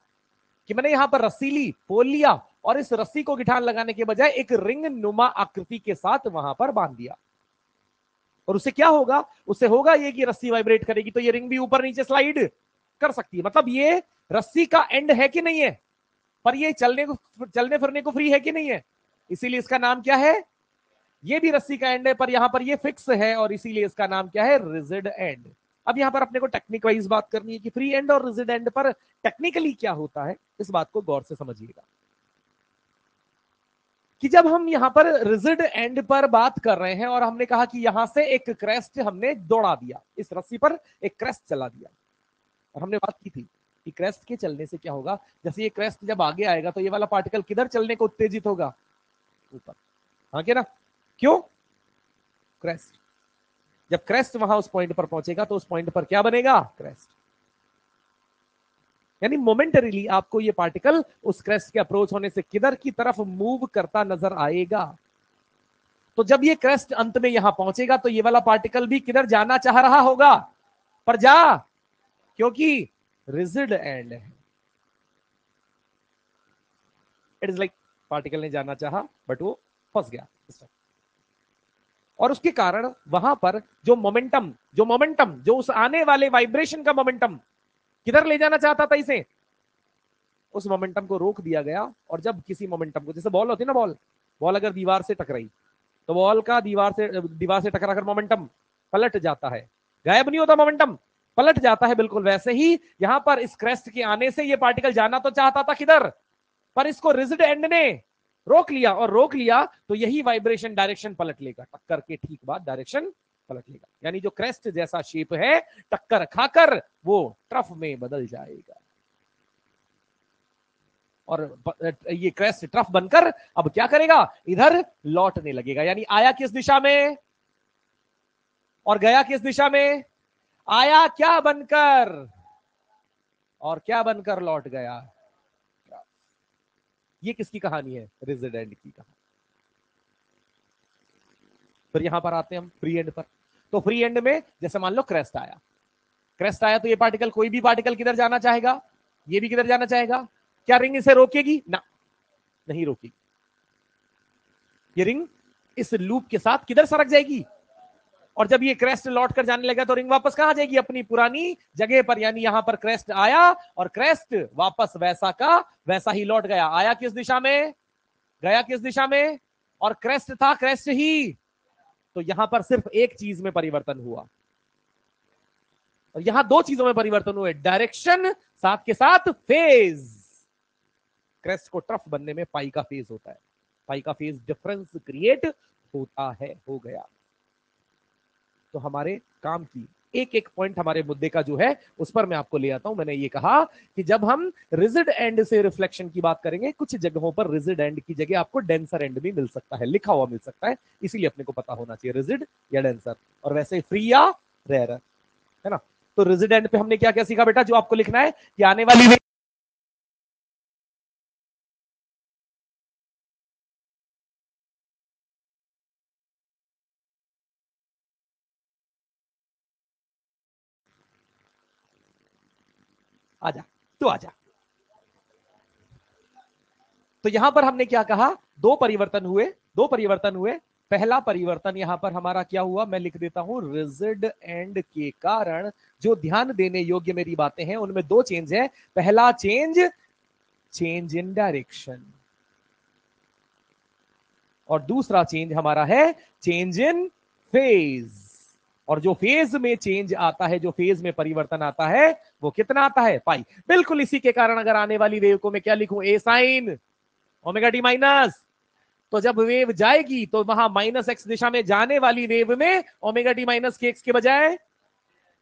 Speaker 1: कि मैंने यहां पर रस्सी ली, पोल लिया, और इस रस्सी को गिठान लगाने के बजाय एक रिंग नुमा आकृति के साथ वहां पर बांध दिया, और उससे क्या होगा, उससे होगा ये कि रस्सी वाइब्रेट करेगी तो ये रिंग भी ऊपर नीचे स्लाइड कर सकती है। मतलब ये रस्सी का एंड है कि नहीं है, पर ये चलने फिरने को फ्री है कि नहीं है, इसीलिए इसका नाम क्या है, ये भी रस्सी का एंड है पर यहां पर ये फिक्स है और इसीलिए इसका नाम क्या है, रिजिड एंड। अब यहां पर अपने को टेक्निक वाइज बात करनी है कि फ्री एंड और रिजिड एंड पर टेक्निकली क्या होता है, इस बात को गौर से समझिएगा कि जब हम यहां पर रिजिड एंड पर बात कर रहे हैं और हमने कहा कि यहां से एक क्रेस्ट हमने दौड़ा दिया, इस रस्सी पर एक क्रेस्ट चला दिया, और हमने बात की थी कि क्रेस्ट के चलने से क्या होगा, जैसे ये क्रेस्ट जब आगे आएगा तो ये वाला पार्टिकल किधर चलने को उत्तेजित होगा, ऊपर। हाँ क्या ना, क्यों, क्रेस्ट। जब क्रेस्ट वहां उस पॉइंट पर पहुंचेगा तो उस पॉइंट पर क्या बनेगा, क्रेस्ट। यानी मोमेंटरीली आपको ये पार्टिकल उस क्रेस्ट के अप्रोच होने से किधर की तरफ मूव करता नजर आएगा। तो जब ये क्रेस्ट अंत में यहां पहुंचेगा तो ये वाला पार्टिकल भी किधर जाना चाह रहा होगा, पर जा, क्योंकि रिजिड एंड है। इट इज लाइक पार्टिकल ने जाना चाहा बट वो फंस गया। और उसके कारण वहां पर जो उस आने वाले वाइब्रेशन का मोमेंटम किधर ले जाना चाहता था इसे, उस मोमेंटम को रोक दिया गया। और जब किसी मोमेंटम को, जैसे बॉल होती है ना, बॉल बॉल अगर दीवार से टकराई तो बॉल का दीवार से टकराकर मोमेंटम पलट जाता है, गायब नहीं होता मोमेंटम, पलट जाता है। बिल्कुल वैसे ही यहां पर इस क्रेस्ट के आने से ये पार्टिकल जाना तो चाहता था किधर, पर इसको रिजिड एंड ने रोक लिया, और रोक लिया तो यही वाइब्रेशन डायरेक्शन पलट लेगा, टक्कर के ठीक बाद डायरेक्शन पलट लेगा। यानी जो क्रेस्ट जैसा शेप है, टक्कर खाकर वो ट्रफ में बदल जाएगा, और ये क्रेस्ट ट्रफ बनकर अब क्या करेगा, इधर लौटने लगेगा। यानी आया किस दिशा में और गया किस दिशा में, आया क्या बनकर और क्या बनकर लौट गया। ये किसकी कहानी है, रेजिडेंट की कहानी। फिर यहां पर आते हैं हम फ्री एंड पर। तो फ्री एंड में जैसे मान लो क्रेस्ट आया तो ये पार्टिकल, कोई भी पार्टिकल किधर जाना चाहेगा, ये भी किधर जाना चाहेगा। क्या रिंग इसे रोकेगी ना, नहीं रोकेगी। ये रिंग इस लूप के साथ किधर सरक जाएगी, और जब ये क्रेस्ट लौट कर जाने लगा तो रिंग वापस कहां जाएगी, अपनी पुरानी जगह पर। यानी यहां पर क्रेस्ट आया और क्रेस्ट वापस वैसा का वैसा ही लौट गया। आया किस दिशा में, गया किस दिशा में, और क्रेस्ट था क्रेस्ट ही। तो यहां पर सिर्फ एक चीज में परिवर्तन हुआ, और यहां दो चीजों में परिवर्तन हुए, डायरेक्शन साथ के साथ फेज। क्रेस्ट को ट्रफ बनने में पाई का फेज होता है, पाई का फेज डिफरेंस क्रिएट होता है, हो गया। तो हमारे काम की एक एक पॉइंट हमारे मुद्दे का जो है उस पर मैं आपको ले आता हूं। मैंने ये कहा कि जब हम रिजिड एंड से रिफ्लेक्शन की बात करेंगे, कुछ जगहों पर रिजिड एंड की जगह आपको डेंसर एंड भी मिल सकता है, लिखा हुआ मिल सकता है, इसीलिए अपने को पता होना चाहिए रिजिड या डेंसर, और वैसे फ्री या रेयर, है ना। तो रिजिड एंड पे हमने क्या क्या सीखा बेटा, जो आपको लिखना है कि आने वाली आजा, तो आजा। तो यहां पर हमने क्या कहा, दो परिवर्तन हुए, दो परिवर्तन हुए। पहला परिवर्तन यहां पर हमारा क्या हुआ, मैं लिख देता हूं, रिजिड एंड के कारण जो ध्यान देने योग्य मेरी बातें हैं उनमें दो चेंज है। पहला चेंज, चेंज इन डायरेक्शन, और दूसरा चेंज हमारा है चेंज इन फेज। और जो फेज में चेंज आता है, जो फेज में परिवर्तन आता है, वो कितना आता है, पाई। बिल्कुल इसी के कारण अगर आने वाली वेव को मैं क्या लिखूं, ए साइन ओमेगा टी माइनस। तो जब वेव जाएगी तो वहां माइनस एक्स दिशा में जाने वाली वेव में ओमेगा टी माइनस के एक्स के बजाय,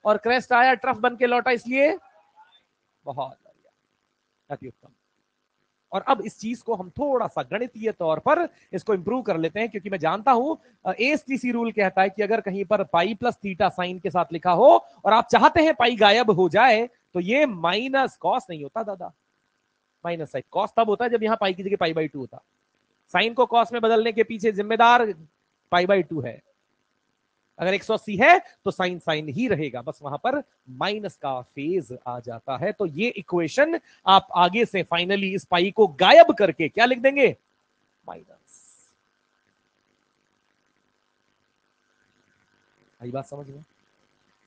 Speaker 1: और क्रेस्ट आया ट्रफ बन के लौटा, इसलिए बहुत बढ़िया, अति उत्तम। और अब इस चीज को हम थोड़ा सा गणितीय तौर पर इसको इंप्रूव कर लेते हैं, क्योंकि मैं जानता हूं एएसटीसी रूल कहता है कि अगर कहीं पर पाई प्लस थीटा साइन के साथ लिखा हो और आप चाहते हैं पाई गायब हो जाए, तो ये माइनस कॉस नहीं होता दादा, माइनस साइन। कॉस तब होता है जब यहां पाई की जगह पाई बाई टू होता। साइन को कॉस में बदलने के पीछे जिम्मेदार पाई बाई टू है। अगर 180 है तो साइन साइन ही रहेगा, बस वहां पर माइनस का फेज आ जाता है। तो ये इक्वेशन आप आगे से फाइनली इस पाई को गायब करके क्या लिख देंगे, माइनस। आई बात समझ में।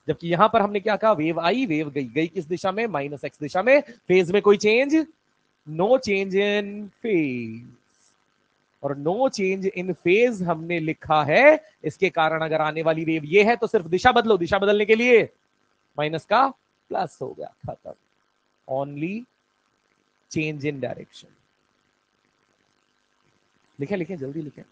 Speaker 1: जबकि यहां पर हमने क्या कहा, वेव आई, वेव गई, गई किस दिशा में, माइनस एक्स दिशा में। फेज में कोई change, no change in phase, और नो चेंज इन फेज हमने लिखा है। इसके कारण अगर आने वाली वेव ये है तो सिर्फ दिशा बदलो, दिशा बदलने के लिए माइनस का प्लस हो गया, खत्म। Only change in direction. लिखे लिखे जल्दी लिखे।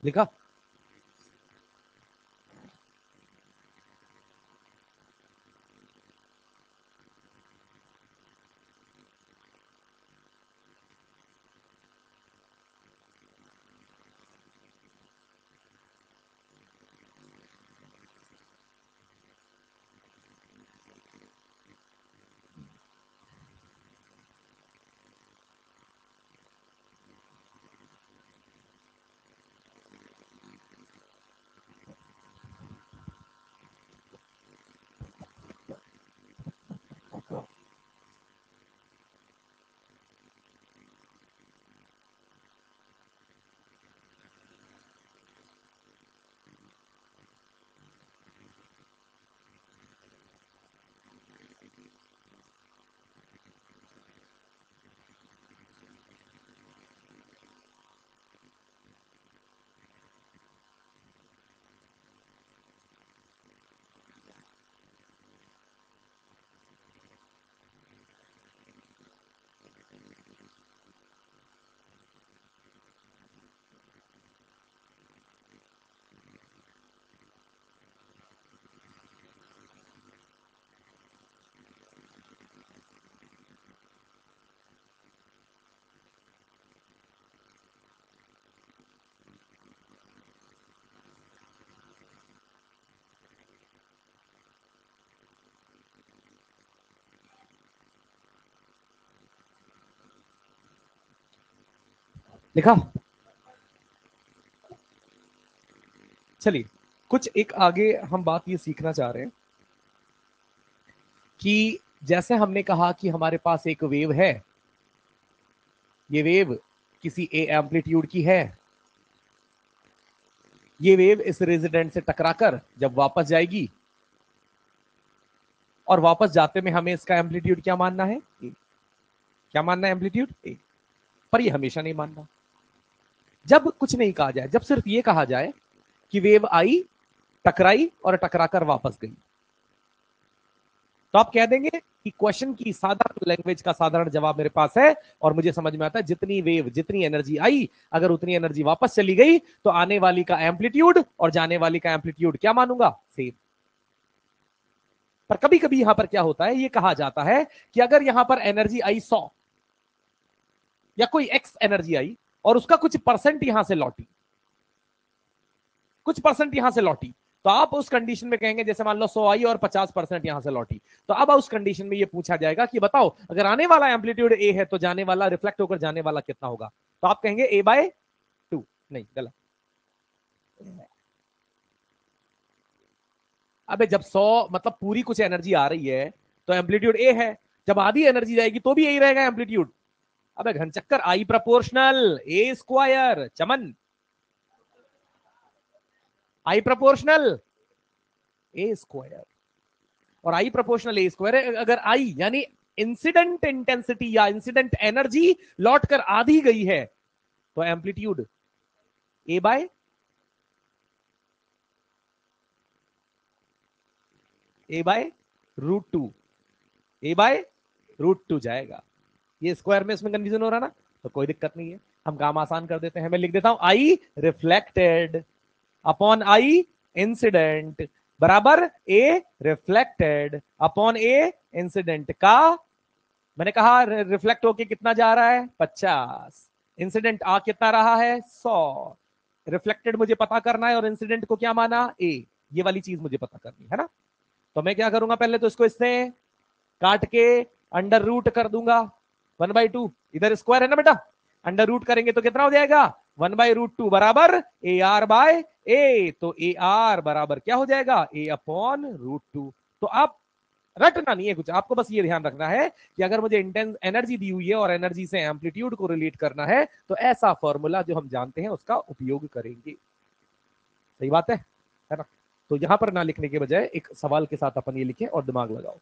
Speaker 1: लिखा। लिखा। चलिए कुछ एक आगे हम बात ये सीखना चाह रहे हैं कि जैसे हमने कहा कि हमारे पास एक वेव है, ये वेव किसी ए एम्पलीट्यूड की है, ये वेव इस रेजिडेंट से टकराकर जब वापस जाएगी और वापस जाते में हमें इसका एम्पलीट्यूड क्या मानना है, ए। क्या मानना है, एम्पलीट्यूड ए। पर ये हमेशा नहीं मानना। जब कुछ नहीं कहा जाए, जब सिर्फ ये कहा जाए कि वेव आई, टकराई और टकराकर वापस गई, तो आप कह देंगे कि क्वेश्चन की साधारण लैंग्वेज का साधारण जवाब मेरे पास है और मुझे समझ में आता है जितनी वेव, जितनी एनर्जी आई, अगर उतनी एनर्जी वापस चली गई तो आने वाली का एम्पलीट्यूड और जाने वाली का एम्पलीट्यूड क्या मानूंगा, सेम। पर कभी कभी यहां पर क्या होता है, ये कहा जाता है कि अगर यहां पर एनर्जी आई 100 या कोई एक्स एनर्जी आई और उसका कुछ परसेंट यहां से लौटी, कुछ परसेंट यहां से लौटी, तो आप उस कंडीशन में कहेंगे, जैसे मान लो 100 आई और 50% यहां से लौटी, तो अब उस कंडीशन में ये पूछा जाएगा कि बताओ अगर आने वाला एम्पलीट्यूड ए है तो जाने वाला, रिफ्लेक्ट होकर जाने वाला कितना होगा, तो आप कहेंगे ए बाय 2। नहीं, गलत। अबे जब 100 मतलब पूरी कुछ एनर्जी आ रही है तो एम्पलीट्यूड ए है, जब आधी एनर्जी जाएगी तो भी यही रहेगा एम्पलीट्यूड। अबे घनचक्कर, आई प्रोपोर्शनल ए स्क्वायर, चमन, आई प्रोपोर्शनल ए स्क्वायर। और आई प्रोपोर्शनल ए स्क्वायर है, अगर आई यानी इंसिडेंट इंटेंसिटी या इंसिडेंट एनर्जी लौट कर आधी गई है तो amplitude A by A by √2, A by √2 जाएगा। ये स्क्वायर में इसमें कंफ्यूजन हो रहा ना, तो कोई दिक्कत नहीं है, हम काम आसान कर देते हैं। मैं लिख देता हूं आई रिफ्लेक्टेड अपॉन आई इंसिडेंट बराबर ए रिफ्लेक्टेड अपॉन ए इंसिडेंट का, मैंने कहा रिफ्लेक्ट होके कितना जा रहा है 50, इंसिडेंट आ कितना रहा है 100, रिफ्लेक्टेड मुझे पता करना है और इंसिडेंट को क्या माना ए, ये वाली चीज मुझे पता करनी है ना। तो मैं क्या करूंगा, पहले तो इसको इससे काट के अंडर रूट कर दूंगा 1/2, इधर स्क्वायर है ना बेटा, अंडर रूट करेंगे तो कितना हो जाएगा 1/√2 बराबर ए आर बाय ए, तो ए आर बराबर क्या हो जाएगा ए अपॉन √2। तो आप रटना नहीं है कुछ, आपको बस ये ध्यान रखना है कि अगर मुझे इंटेंस एनर्जी दी हुई है और एनर्जी से एम्पलीट्यूड को रिलेट करना है तो ऐसा फॉर्मूला जो हम जानते हैं उसका उपयोग करेंगे। सही बात है ना। तो यहां पर ना लिखने के बजाय एक सवाल के साथ अपन ये लिखें और दिमाग लगाओ।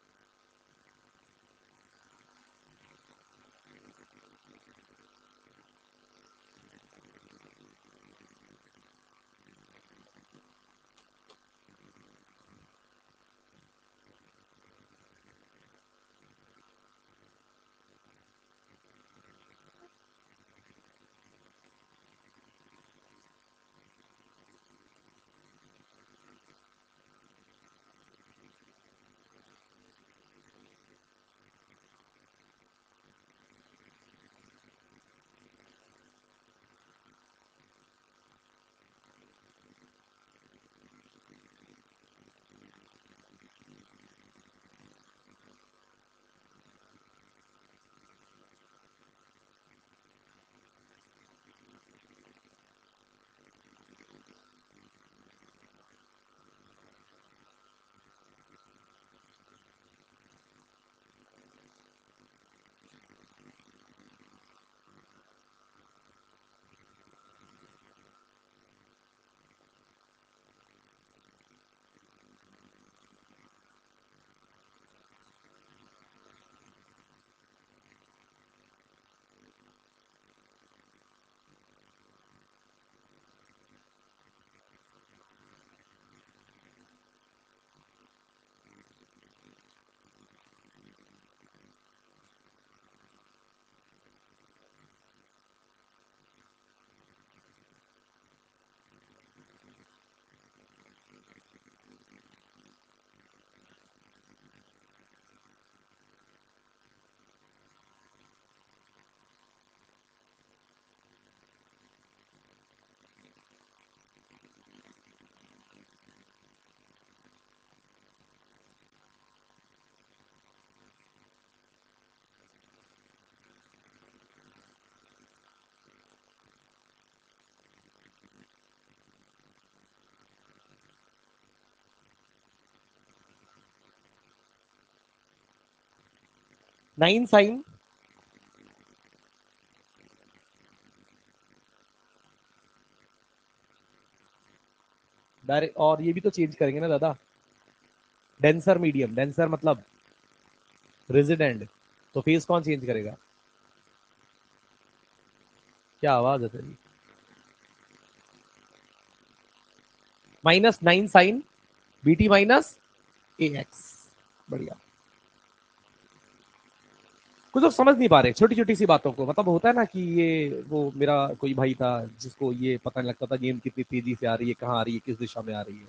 Speaker 1: 9 साइन डायरेक्ट, और ये भी तो चेंज करेंगे ना दादा, डेंसर मीडियम, डेंसर मतलब रेजिडेंट, तो फेज कौन चेंज करेगा? क्या आवाज है तेरी? -9 साइन बीटी माइनस ए एक्स। बढ़िया। कुछ लोग समझ नहीं पा रहे छोटी छोटी सी बातों को, मतलब होता है ना कि ये वो मेरा कोई भाई था जिसको ये पता नहीं लगता था गेम कितनी तेजी से आ रही है, कहाँ आ रही है, किस दिशा में आ रही है।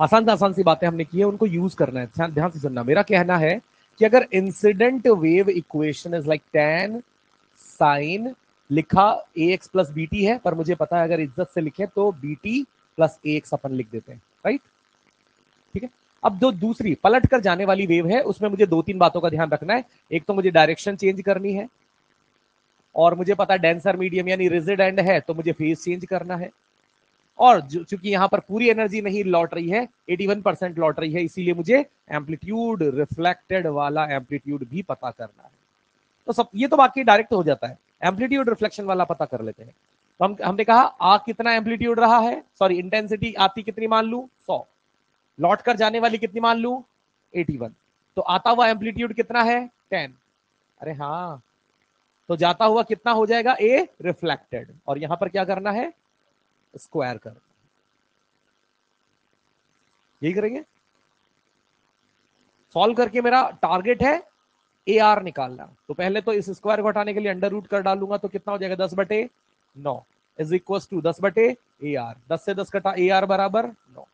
Speaker 1: आसान सी बातें हमने की है, उनको यूज करना है। ध्यान से सुनना, मेरा कहना है कि अगर incident wave equation is like tan sine, लिखा A X plus B T है, पर मुझे पता है अगर इज्जत से लिखे तो बी टी प्लस ए एक्स अपन लिख देते हैं, राइट? ठीक है। अब जो दूसरी पलट कर जाने वाली वेव है उसमें मुझे दो तीन बातों का ध्यान रखना है। एक तो मुझे डायरेक्शन चेंज करनी है, और मुझे पता है डेंसर मीडियम यानी रेजिडेंट है तो मुझे फेज चेंज करना है। और चूंकि यहां पर पूरी एनर्जी नहीं लौट रही है, 81% लौट रही है, इसीलिए मुझे एम्पलीट्यूड रिफ्लेक्टेड वाला एम्पलीट्यूड भी पता करना है। तो सब ये तो बाकी डायरेक्ट हो जाता है, एम्पलीट्यूड रिफ्लेक्शन वाला पता कर लेते हैं। तो हमने कहा आ कितना एम्पलीट्यूड रहा है, सॉरी इंटेंसिटी आती कितनी मान लू 100, लौट कर जाने वाली कितनी मान लू 81, तो आता हुआ एम्पलीट्यूड कितना है 10। अरे हाँ, तो जाता हुआ कितना हो जाएगा ए रिफ्लेक्टेड, और यहां पर क्या करना है स्क्वायर कर, यही करेंगे। सॉल्व करके मेरा टारगेट है ए आर निकालना, तो पहले तो इस स्क्वायर को हटाने के लिए अंडर रूट कर डालूंगा, तो कितना हो जाएगा 10/9 इज इक्वल टू 10/AR, 10 से 10 कटा AR बराबर 9।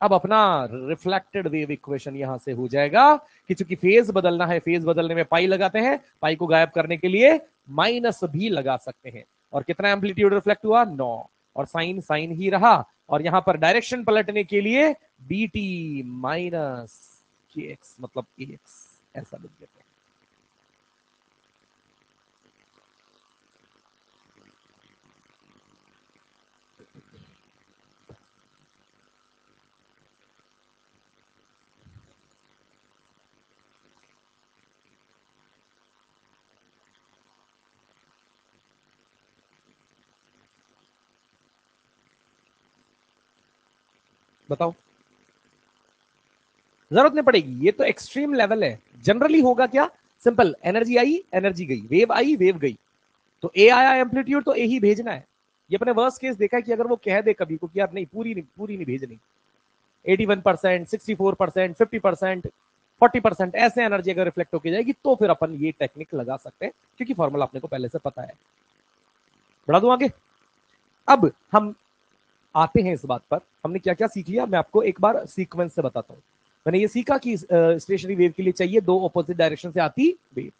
Speaker 1: अब अपना रिफ्लेक्टेड वेव इक्वेशन यहां से हो जाएगा कि चूंकि फेज बदलना है, फेज बदलने में पाई लगाते हैं, पाई को गायब करने के लिए माइनस भी लगा सकते हैं। और कितना एम्पलीट्यूड रिफ्लेक्ट हुआ 9, और साइन साइन ही रहा, और यहां पर डायरेक्शन पलटने के लिए बीटी माइनस के एक्स मतलब ए एक्स, ऐसा लिख देते हैं। बताओ, जरूरत नहीं पड़ेगी, ये तो एक्सट्रीम लेवल है। जनरली होगा क्या, सिंपल, एनर्जी आई एनर्जी गई, वेव आई वेव गई, तो ए आया एम्पलीट्यूड तो ए ही भेजना है। ये अपने वर्स्ट केस देखा है कि अगर वो कह दे कभी को कि यार नहीं पूरी नहीं भेजनी, 81%, 64%, 50%, 40% ऐसे एनर्जी अगर रिफ्लेक्ट होकर जाएगी तो फिर अपन ये टेक्निक लगा सकते हैं, क्योंकि फॉर्मूला अपने को पहले से पता है। बढ़ा दूं आगे। अब हम आते हैं इस बात पर, हमने क्या क्या सीख लिया मैं आपको एक बार सीक्वेंस से बताता हूं। मैंने ये सीखा कि स्टेशनरी वेव के लिए चाहिए दो ऑपोजिट डायरेक्शन से आती वेव,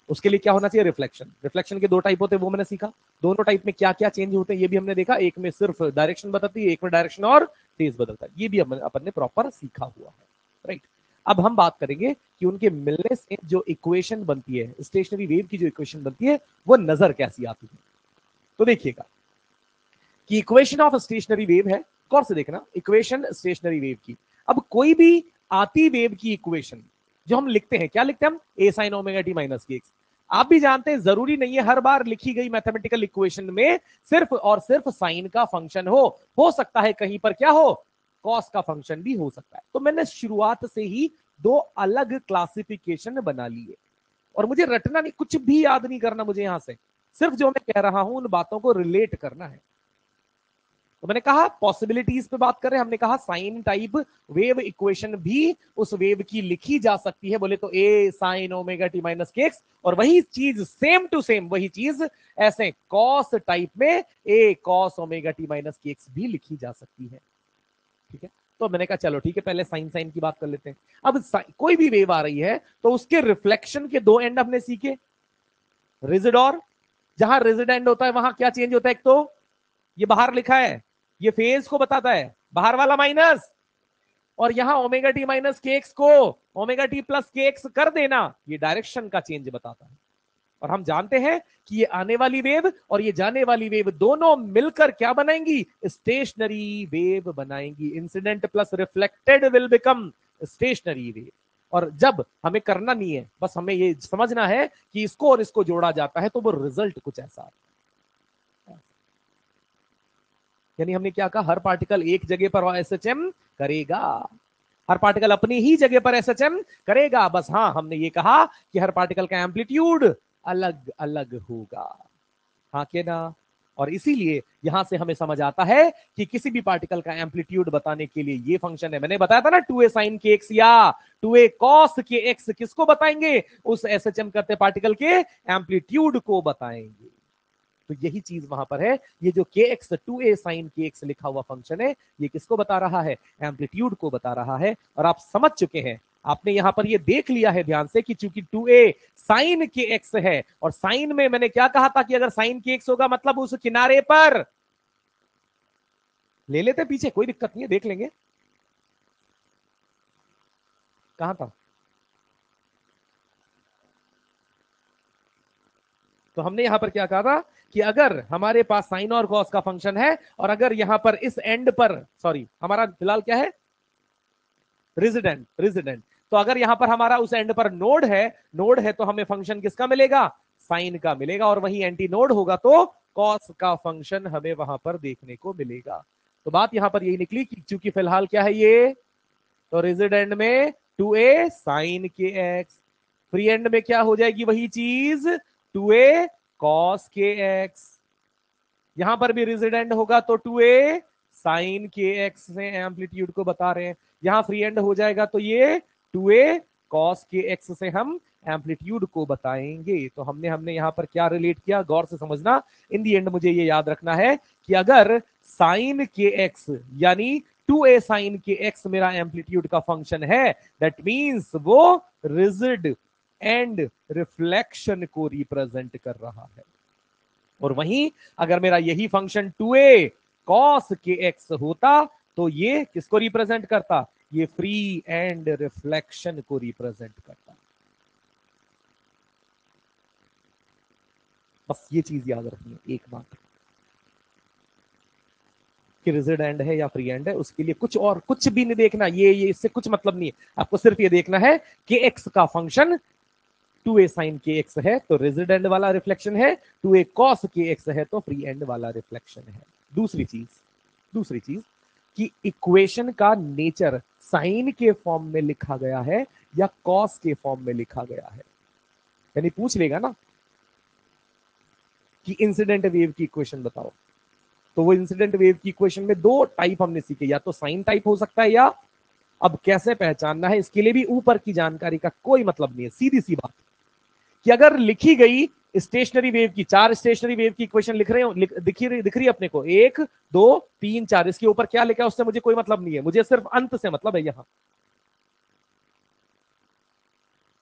Speaker 1: उसके लिए क्या होना चाहिए रिफ्लेक्शन। रिफ्लेक्शन के दो टाइप होते हैं वो मैंने सीखा, दोनों टाइप में क्या क्या चेंज होते हैं ये भी हमने देखा, एक में सिर्फ डायरेक्शन बताती है, एक में डायरेक्शन और फेज बदलता है, ये भी अपन ने प्रॉपर सीखा हुआ है, राइट। अब हम बात करेंगे कि उनके मिलने से जो इक्वेशन बनती है, स्टेशनरी वेव की जो इक्वेशन बनती है वो नजर कैसी आती है। तो देखिएगा कि इक्वेशन ऑफ स्टेशनरी वेव है, गौर से देखना, इक्वेशन स्टेशनरी वेव की। अब कोई भी आती वेव की इक्वेशन जो हम लिखते हैं, क्या लिखते हैं हम, ए साइन ओमेगा टी माइनस के एक्स। आप भी जानते हैं जरूरी नहीं है हर बार लिखी गई मैथमेटिकल इक्वेशन में सिर्फ और सिर्फ साइन का फंक्शन हो सकता है कहीं पर क्या हो, कॉस का फंक्शन भी हो सकता है। तो मैंने शुरुआत से ही दो अलग क्लासिफिकेशन बना लिए, और मुझे रटना नहीं, कुछ भी याद नहीं करना मुझे यहां से, सिर्फ जो मैं कह रहा हूं उन बातों को रिलेट करना है। तो मैंने कहा पॉसिबिलिटीज पे बात कर रहे हैं, हमने कहा साइन टाइप वेव इक्वेशन भी उस वेव की लिखी जा सकती है, बोले तो ए साइन ओमेगा टी माइनस के एक्स, और वही चीज सेम टू सेम वही चीज ऐसे कॉस टाइप में ए कॉस ओमेगा टी माइनस के एक्स भी लिखी जा सकती है, ठीक है। तो मैंने कहा चलो ठीक है, पहले साइन साइन की बात कर लेते हैं। अब कोई भी वेव आ रही है तो उसके रिफ्लेक्शन के दो एंड हमने सीखे, रिजिड और, जहां रिजिड एंड होता है वहां क्या चेंज होता है, एक तो ये बाहर लिखा है, ये फेज को बताता है, बाहर वाला माइनस, और यहां ओमेगा टी माइनस के एक्स को ओमेगा टी प्लस के एक्स कर देना, ये डायरेक्शन का चेंज बताता है, और हम जानते हैं कि ये आने वाली वेव और ये जाने वाली वेव दोनों मिलकर क्या बनाएंगी, स्टेशनरी वेव बनाएंगी। Incident plus reflected will become stationary wave. और जब हमें करना नहीं है, बस हमें ये समझना है कि इसको और इसको जोड़ा जाता है तो वो रिजल्ट कुछ ऐसा। यानी हमने क्या कहा, हर पार्टिकल एक जगह पर एसएचएम करेगा, हर पार्टिकल अपनी ही जगह पर एसएचएम करेगा। बस हाँ, हमने ये कहा कि हर पार्टिकल का एम्पलीट्यूड अलग अलग होगा, हाँ के ना। और इसीलिए यहां से हमें समझ आता है कि किसी भी पार्टिकल का एम्पलीट्यूड बताने के लिए ये फंक्शन है। मैंने बताया था ना, 2a sin के एक्स या 2a cos के एक्स किसको बताएंगे, उस एसएचएम करते पार्टिकल के एम्पलीट्यूड को बताएंगे। तो यही चीज वहां पर है। ये जो के एक्स 2a sin के एक्स लिखा हुआ फंक्शन है, ये किसको बता रहा है, एम्पलीट्यूड को बता रहा है। और आप समझ चुके हैं, आपने यहां पर ये देख लिया है ध्यान से कि चूंकि 2a sin के एक्स है, और साइन में मैंने क्या कहा था कि अगर साइन के एक्स होगा मतलब उस किनारे पर ले लेते पीछे, कोई दिक्कत नहीं है, देख लेंगे। कहां था, तो हमने यहां पर क्या कहा था कि अगर हमारे पास साइन और कॉस का फंक्शन है, और अगर यहां पर इस एंड पर, सॉरी हमारा फिलहाल क्या है, रेजिडेंट, रेजिडेंट। तो अगर यहां पर हमारा उस एंड पर नोड है, नोड है तो हमें फंक्शन किसका मिलेगा, साइन का मिलेगा। और वही एंटी नोड होगा तो कॉस का फंक्शन हमें वहां पर देखने को मिलेगा। तो बात यहां पर यही निकली कि चूंकि फिलहाल क्या है ये, तो रेजिडेंट में 2a साइन के एक्स, फ्री एंड में क्या हो जाएगी वही चीज, 2a कॉस के एक्स। यहां पर भी रेजिडेंट होगा तो 2a साइन के एक्स से एम्पलीट्यूड को बता रहे हैं। यहां फ्री एंड हो जाएगा तो ये 2a कॉस के एक्स से हम एम्पलीट्यूड को बताएंगे। तो हमने हमने यहां पर क्या रिलेट किया, गौर से समझना। इन दी एंड मुझे ये याद रखना है कि अगर साइन के एक्स यानी 2a साइन के एक्स मेरा एम्पलीट्यूड का फंक्शन है, दैट मींस वो रिजिड एंड रिफ्लेक्शन को रिप्रेजेंट कर रहा है। और वहीं अगर मेरा यही फंक्शन 2a cos के एक्स होता तो ये किसको रिप्रेजेंट करता, ये फ्री एंड रिफ्लेक्शन को रिप्रेजेंट करता। बस ये चीज याद रखनी है एक बात, कि रिजिड एंड है या फ्री एंड है, उसके लिए कुछ और कुछ भी नहीं देखना, ये इससे कुछ मतलब नहीं है। आपको सिर्फ ये देखना है कि एक्स का फंक्शन 2a साइन के एक्स है तो रिजिड एंड वाला रिफ्लेक्शन है, 2a cos के एक्स है तो फ्री एंड वाला रिफ्लेक्शन है। दूसरी चीज, दूसरी चीज कि इक्वेशन का नेचर साइन के फॉर्म में लिखा गया है या कॉस के फॉर्म में लिखा गया है। यानी पूछ लेगा ना कि इंसिडेंट वेव की इक्वेशन बताओ, तो वो इंसिडेंट वेव की इक्वेशन में दो टाइप हमने सीखे, या तो साइन टाइप हो सकता है, या अब कैसे पहचानना है इसके लिए भी ऊपर की जानकारी का कोई मतलब नहीं है। सीधी सी बात कि अगर लिखी गई स्टेशनरी वेव की, चार स्टेशनरी वेव की इक्वेशन लिख रहे हो, दिख रही है अपने को, 1 2 3 4, इसके ऊपर क्या लिखा है उससे मुझे कोई मतलब नहीं है, मुझे सिर्फ अंत से मतलब है। यहां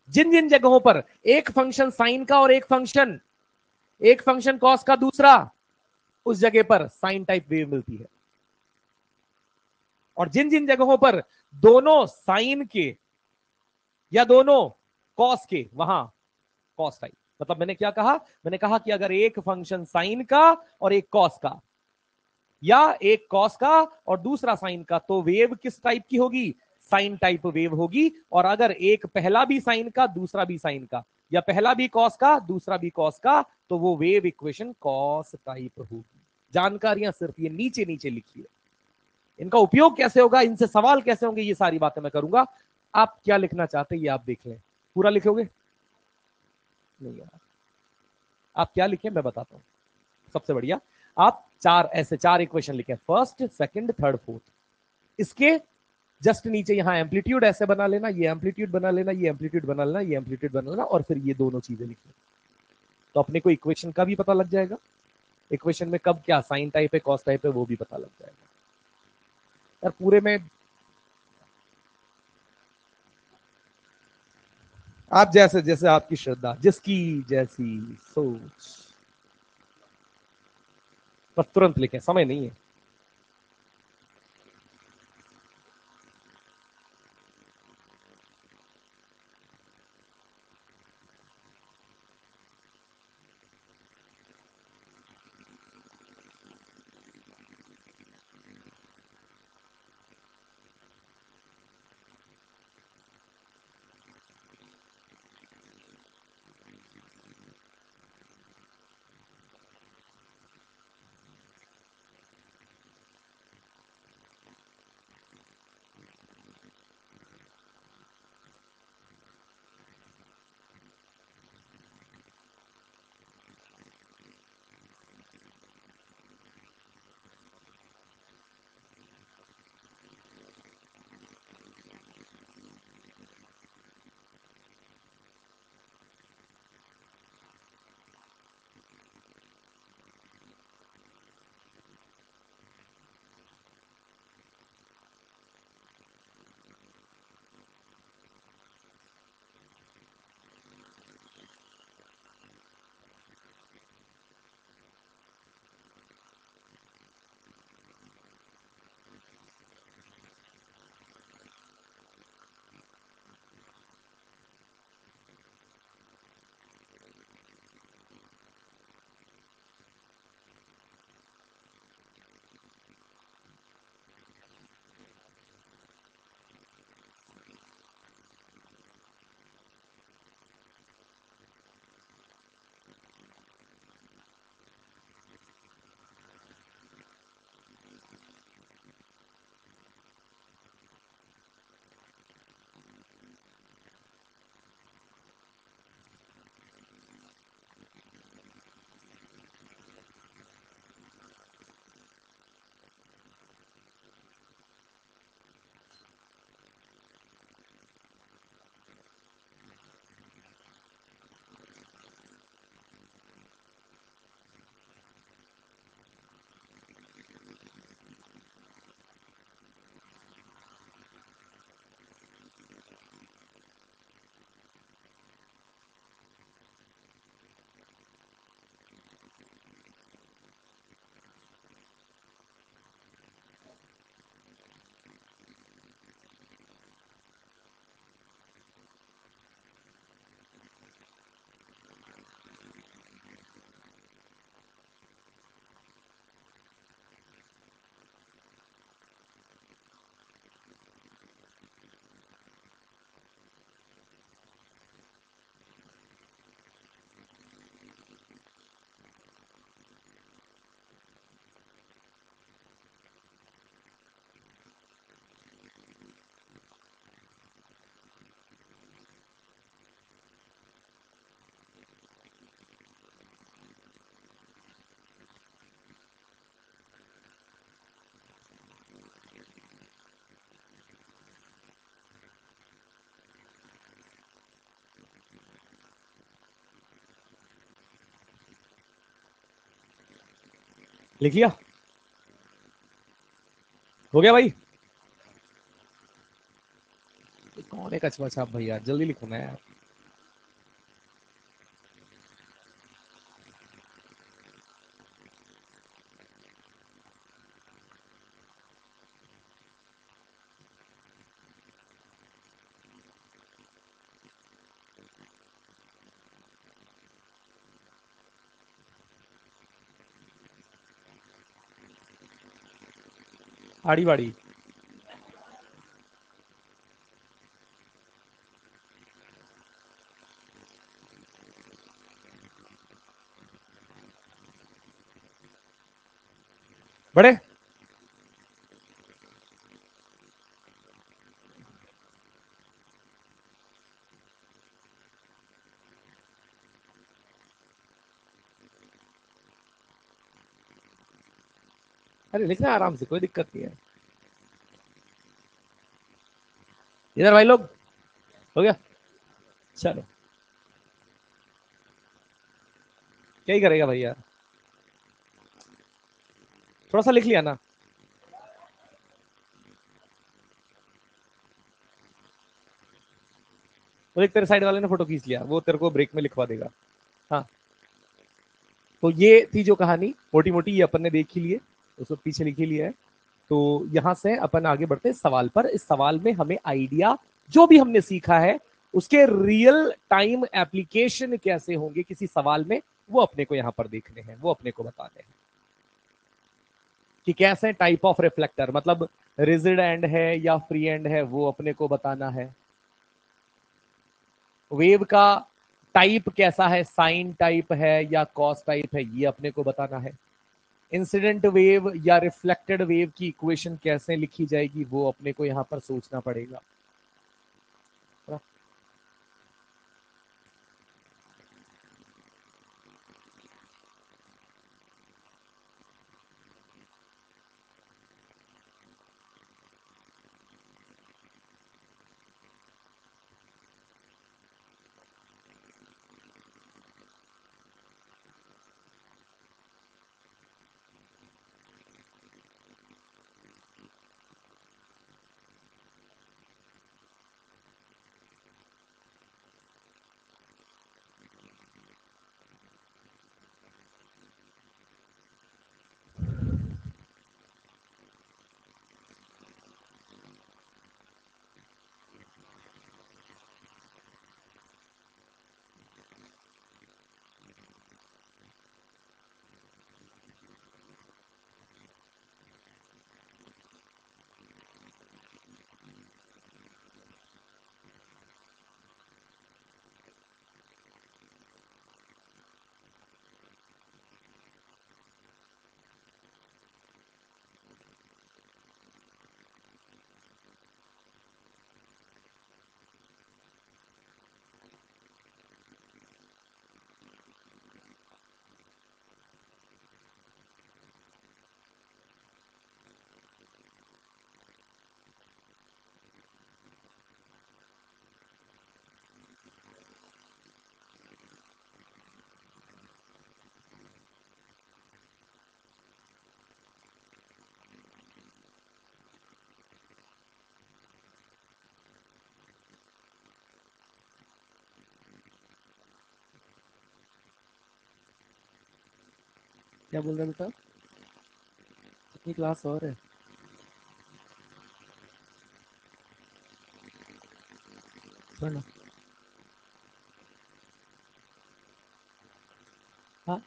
Speaker 1: जिन जिन जगहों पर एक फंक्शन साइन का और एक फंक्शन कॉस का दूसरा, उस जगह पर साइन टाइप वेव मिलती है। और जिन जिन जगहों पर दोनों साइन के या दोनों कॉस के, वहां कॉस टाइप। मतलब मैंने क्या कहा, मैंने कहा कि अगर एक फंक्शन साइन का और एक कॉस का, या एक कॉस का और दूसरा साइन का, तो वेव किस टाइप की होगी, साइन टाइप वेव होगी। और अगर एक पहला भी साइन का दूसरा भी साइन का, या पहला भी कॉस का दूसरा भी कॉस का, तो वो वेव इक्वेशन कॉस टाइप होगी। जानकारियां सिर्फ ये नीचे नीचे लिखी है, इनका उपयोग कैसे होगा, इनसे सवाल कैसे होंगे, ये सारी बातें मैं करूंगा। आप क्या लिखना चाहते हैं ये आप देख लें। पूरा लिखोगे नहीं यार, आप क्या लिखें मैं बताता हूं। सबसे बढ़िया, आप चार ऐसे चार इक्वेशन लिखें, फर्स्ट सेकंड थर्ड फोर्थ। इसके जस्ट नीचे यहां एम्पलीट्यूड ऐसे बना लेना, ये एम्पलीट्यूड बना लेना, ये एम्पलीट्यूड बना लेना, ये एम्पलीट्यूड बना लेना, और फिर ये दोनों चीजें लिखनी। तो अपने को इक्वेशन का भी पता लग जाएगा, इक्वेशन में कब क्या साइन टाइप है कॉस टाइप है वो भी पता लग जाएगा। यार पूरे में आप जैसे जैसे आपकी श्रद्धा, जिसकी जैसी सोच, पर तुरंत लिखें, समय नहीं है। लिख लिया? हो गया भाई? कौन है कछुआ छाप भैया, जल्दी लिखो ना यार। आड़ी बाड़ी। बड़े अरे लिखना आराम से, कोई दिक्कत नहीं है। इधर भाई लोग, हो गया? चलो, क्या ही करेगा भैया, थोड़ा सा लिख लिया ना। वो एक तेरे साइड वाले ने फोटो खींच लिया, वो तेरे को ब्रेक में लिखवा देगा। हाँ, तो ये थी जो कहानी मोटी मोटी, ये अपन ने देख ही लिए, उसको पीछे लिख ही लिया है। तो यहां से अपन आगे बढ़ते हैं सवाल पर। इस सवाल में हमें आइडिया, जो भी हमने सीखा है उसके रियल टाइम एप्लीकेशन कैसे होंगे किसी सवाल में, वो अपने को यहां पर देखने हैं, वो अपने को बताने हैं कि कैसे टाइप ऑफ रिफ्लेक्टर, मतलब रिजिड एंड है या फ्री एंड है, वो अपने को बताना है। वेव का टाइप कैसा है, साइन टाइप है या कॉस टाइप है, ये अपने को बताना है। इंसिडेंट वेव या रिफ्लेक्टेड वेव की इक्वेशन कैसे लिखी जाएगी, वो अपने को यहां पर सोचना पड़ेगा। क्या बोल रहे हैं बेटा? कितनी क्लास और है? सुन। हाँ,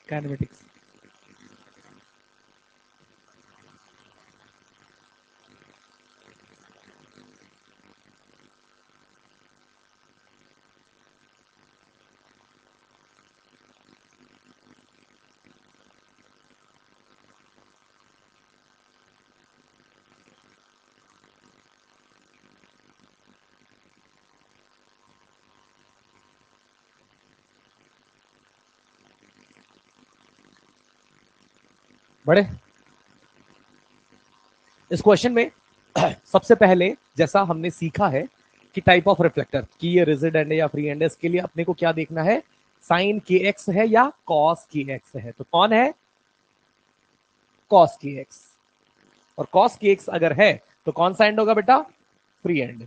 Speaker 1: काइनेमेटिक्स। बड़े इस क्वेश्चन में सबसे पहले जैसा हमने सीखा है कि टाइप ऑफ रिफ्लेक्टर, कि ये रिजिड एंड या फ्री एंड है, इसके लिए अपने को क्या देखना है, साइन के एक्स है या कॉस के एक्स है? तो कौन है? कॉस के एक्स। और कॉस के एक्स अगर है तो कौन सा एंड होगा बेटा? Free and.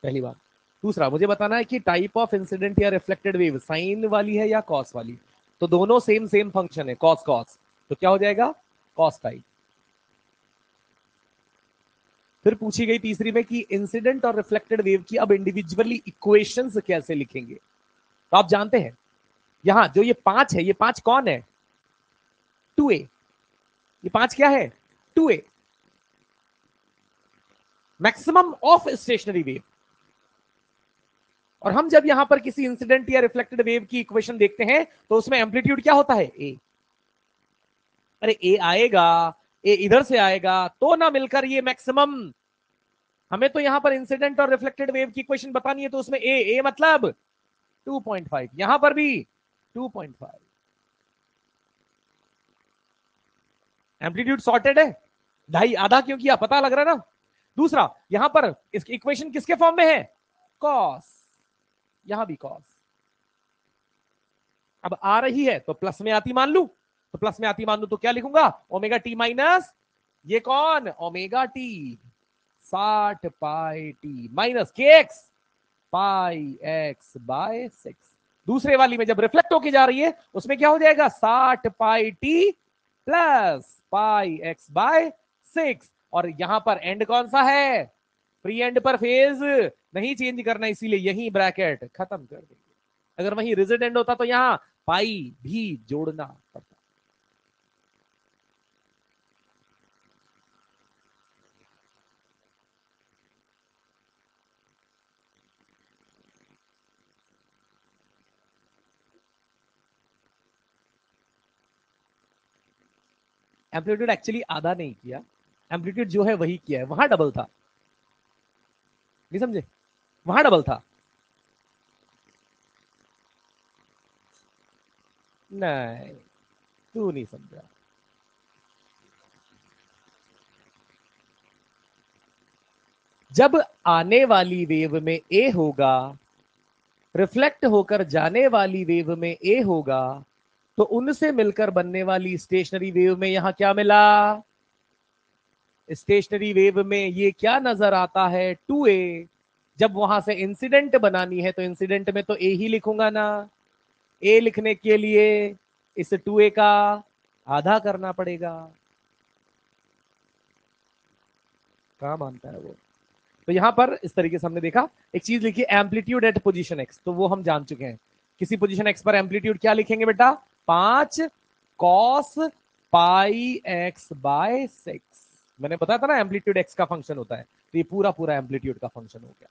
Speaker 1: पहली बात। दूसरा, मुझे बताना है कि टाइप ऑफ इंसिडेंट या रिफ्लेक्टेड वेव साइन वाली है या कॉस वाली? तो दोनों सेम सेम फंक्शन है, कॉस कॉस, तो क्या हो जाएगा? Cos type. फिर पूछी गई तीसरी में कि इंसिडेंट और रिफ्लेक्टेड वेव की अब इंडिविजुअली इक्वेशंस कैसे लिखेंगे? तो आप जानते हैं यहां जो ये 5 है, ये 5 कौन है? 2a। ये 5 क्या है? 2a, maximum of stationary wave. और हम जब यहां पर किसी इंसिडेंट या रिफ्लेक्टेड वेव की इक्वेशन देखते हैं तो उसमें एम्पलीट्यूड क्या होता है? ए। अरे ए आएगा, ए इधर से आएगा तो ना मिलकर ये मैक्सिमम। हमें तो यहां पर इंसिडेंट और रिफ्लेक्टेड वेव की इक्वेशन बतानी है, तो उसमें ए मतलब 2.5, यहां पर भी 2.5। एम्पलीट्यूड सॉर्टेड है, ढाई आधा क्यों किया? पता लग रहा है ना। दूसरा, यहां पर इसकी इक्वेशन किसके फॉर्म में है? कॉस। यहां भी कॉस। अब आ रही है तो प्लस में आती मान लू, तो प्लस में आती मान लू तो क्या लिखूंगा? ओमेगा टी माइनस ये कौन? Omega T 60 pi T minus के एक्स पाई एक्स बाय 6। दूसरे वाली में जब रिफ्लेक्ट होके जा रही है उसमें क्या हो जाएगा? 60 pi t plus pi x by 6। और यहां पर एंड कौन सा है? फ्री एंड पर फेज नहीं चेंज करना, इसीलिए यही ब्रैकेट खत्म कर देंगे। अगर वही रिजिड एंड होता तो यहां पाई भी जोड़ना पड़ता। एम्पलीट्यूड एक्चुअली आधा नहीं किया, एम्पलीट्यूड जो है वही किया है, वहां डबल था। नहीं समझे? वहां डबल था। नहीं, तू नहीं समझा। जब आने वाली वेव में ए होगा, रिफ्लेक्ट होकर जाने वाली वेव में ए होगा, तो उनसे मिलकर बनने वाली स्टेशनरी वेव में यहां क्या मिला? स्टेशनरी वेव में ये क्या नजर आता है? 2a। जब वहां से इंसिडेंट बनानी है तो इंसिडेंट में तो ए ही लिखूंगा ना। ए लिखने के लिए इस 2a का आधा करना पड़ेगा। कहां मानता है वो? तो यहां पर इस तरीके से हमने देखा, एक चीज लिखी एम्पलीट्यूड एट पोजीशन एक्स, तो वो हम जान चुके हैं। किसी पोजीशन एक्स पर एम्पलीट्यूड क्या लिखेंगे बेटा? 5 कॉस पाई एक्स बाय 6। मैंने बताया था ना एम्पलीट्यूड एक्स का फंक्शन होता है, तो ये पूरा पूरा एम्पलीट्यूड का फंक्शन हो गया।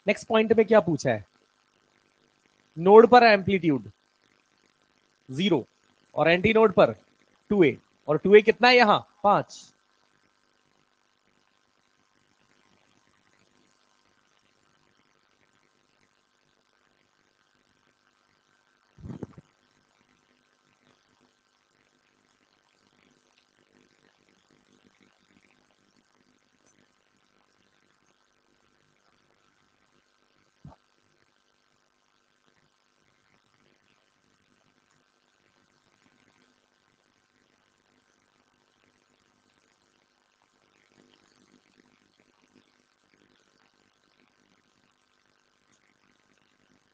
Speaker 1: नेक्स्ट पॉइंट में क्या पूछा है? नोड पर एम्पलीट्यूड 0 और एंटी नोड पर 2a, और 2a कितना है यहां? 5।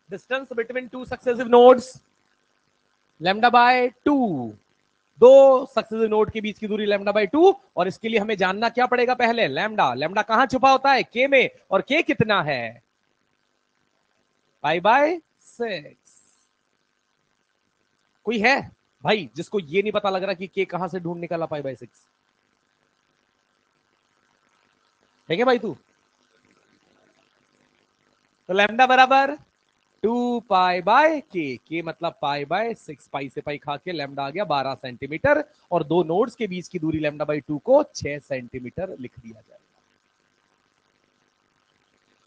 Speaker 1: Distance between two successive nodes lambda by 2। दो सक्सेसिव नोड के बीच की दूरी लैम्डा बाय 2, और इसके लिए हमें जानना क्या पड़ेगा? पहले लैम्डा। लैम्डा कहां छुपा होता है? के में, और के कितना है? Pi by 6। कोई है भाई जिसको ये नहीं पता लग रहा कि के कहां से ढूंढ निकाला पाई बाय 6? ठीक है भाई तू? तो लैम्डा बराबर 2 पाई बाय के मतलब पाई बाय 6। पाई से पाई खा के लैम्डा आ गया 12 सेंटीमीटर, और दो नोड्स के बीच की दूरी लैम्डा बाय 2 को 6 सेंटीमीटर लिख दिया जाएगा।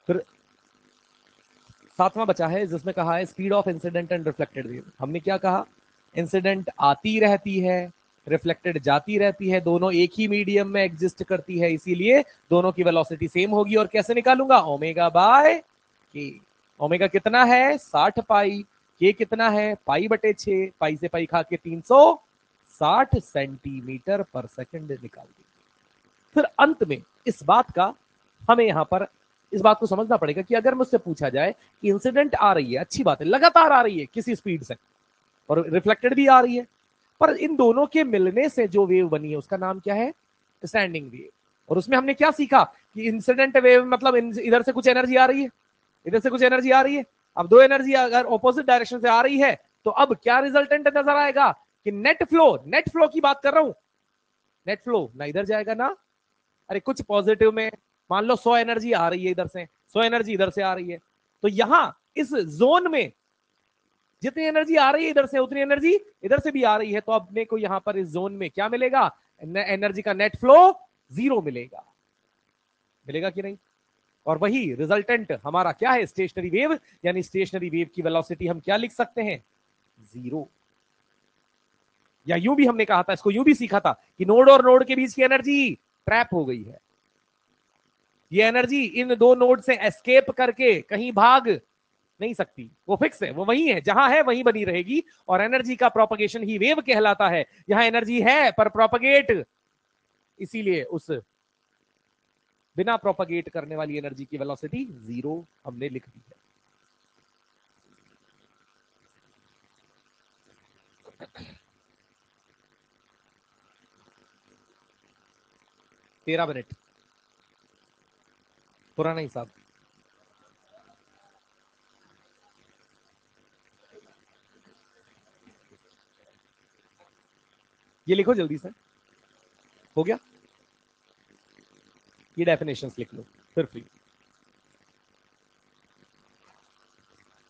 Speaker 1: फिर सातवां बचा है जिसमें कहा है speed of incident and reflected wave. हमने क्या कहा, इंसिडेंट आती रहती है, रिफ्लेक्टेड जाती रहती है, दोनों एक ही मीडियम में एग्जिस्ट करती है, इसीलिए दोनों की वेलोसिटी सेम होगी। और कैसे निकालूंगा, ओमेगा बाय के। ओमेगा कितना है 60 पाई, के कितना है पाई बटे 6, पाई से पाई खा के 360 सेंटीमीटर पर सेकंड निकाल दी। फिर अंत में इस बात का हमें यहां पर इस बात को समझना पड़ेगा कि अगर मुझसे पूछा जाए कि इंसिडेंट आ रही है, अच्छी बात है, लगातार आ रही है किसी स्पीड से, और रिफ्लेक्टेड भी आ रही है, पर इन दोनों के मिलने से जो वेव बनी है उसका नाम क्या है, स्टैंडिंग वेव। और उसमें हमने क्या सीखा कि इंसिडेंट वेव मतलब इधर से कुछ एनर्जी आ रही है, इधर से कुछ एनर्जी आ रही है। अब दो एनर्जी अगर ऑपोजिट डायरेक्शन से आ रही है तो अब क्या रिजल्टेंट नजर आएगा कि नेट फ्लो की बात कर रहा हूं, नेट फ्लो ना इधर जाएगा ना, अरे कुछ पॉजिटिव में मान लो 100 एनर्जी आ रही है इधर से, 100 एनर्जी इधर से आ रही है, तो यहां इस जोन में जितनी एनर्जी आ रही है इधर से उतनी एनर्जी इधर से भी आ रही है, तो अपने को यहां पर इस जोन में क्या मिलेगा, एनर्जी का नेट फ्लो 0 मिलेगा। मिलेगा कि नहीं? और वही रिजल्टेंट हमारा क्या है, स्टेशनरी वेव, यानी स्टेशनरी वेव की वेलोसिटी हम क्या लिख सकते हैं, 0। या यूं भी हमने कहा था, इसको यूं भी सीखा था कि नोड और नोड के बीच की एनर्जी ट्रैप हो गई है, ये एनर्जी इन दो नोड से एस्केप करके कहीं भाग नहीं सकती, वो फिक्स है, वो वही है, जहां है वहीं बनी रहेगी। और एनर्जी का प्रोपगेशन ही वेव कहलाता है। यहां एनर्जी है पर प्रोपगेट, इसीलिए उस बिना प्रोपगेट करने वाली एनर्जी की वेलोसिटी 0 हमने लिख दी है। 13 मिनट पुराना हिसाब। ये लिखो जल्दी से, हो गया, ये डेफिनेशंस लिख लो फिर फ्री।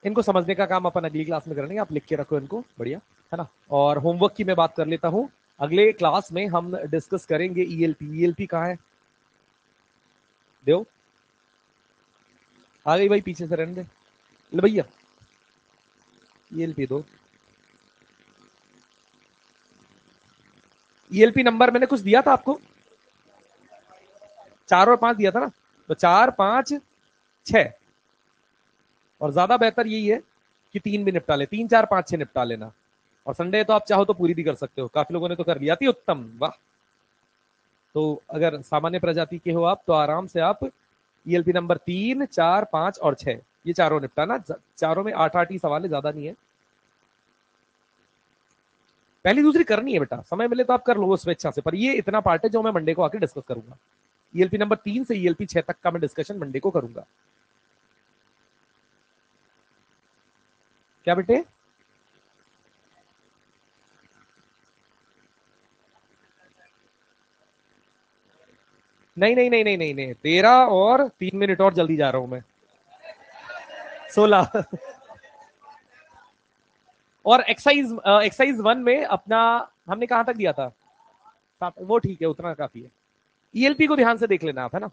Speaker 1: इनको समझने का काम अपन अगली क्लास में करेंगे, आप लिख के रखो इनको, बढ़िया है ना। और होमवर्क की मैं बात कर लेता हूं, अगले क्लास में हम डिस्कस करेंगे ईएलपी। ईएलपी कहाँ है, देव आ गई भाई, पीछे से रहने दे, ले भैया ईएलपी दो। ईएलपी नंबर मैंने कुछ दिया था आपको, 4 और 5 दिया था ना, तो 4 5 6, और ज्यादा बेहतर यही है कि 3 भी निपटा ले, 3 4 5 6 निपटा लेना। और संडे तो आप चाहो तो पूरी भी कर सकते हो, काफी लोगों ने तो कर लिया थी, उत्तम, वाह। तो अगर सामान्य प्रजाति के हो आप तो आराम से आप ईएलपी नंबर 3 4 5 और 6 ये चारों निपटाना, चारों में 8 8 ही सवाल है, ज्यादा नहीं है। पहली दूसरी करनी है बेटा, समय मिले तो आप कर लो वो स्वेच्छा से, पर ये इतना पार्ट है जो मैं मंडे को आके डिस्कस करूंगा। ईएलपी नंबर 3 से ईएलपी 6 तक का मैं डिस्कशन मंडे को करूंगा। क्या बेटे, नहीं नहीं नहीं नहीं नहीं नहीं, 13 और 3 मिनट और जल्दी जा रहा हूं मैं, 16। और एक्सरसाइज 1 में अपना हमने कहां तक दिया था, वो ठीक है, उतना काफी है। ईएलपी को ध्यान से देख लेना आप, है ना।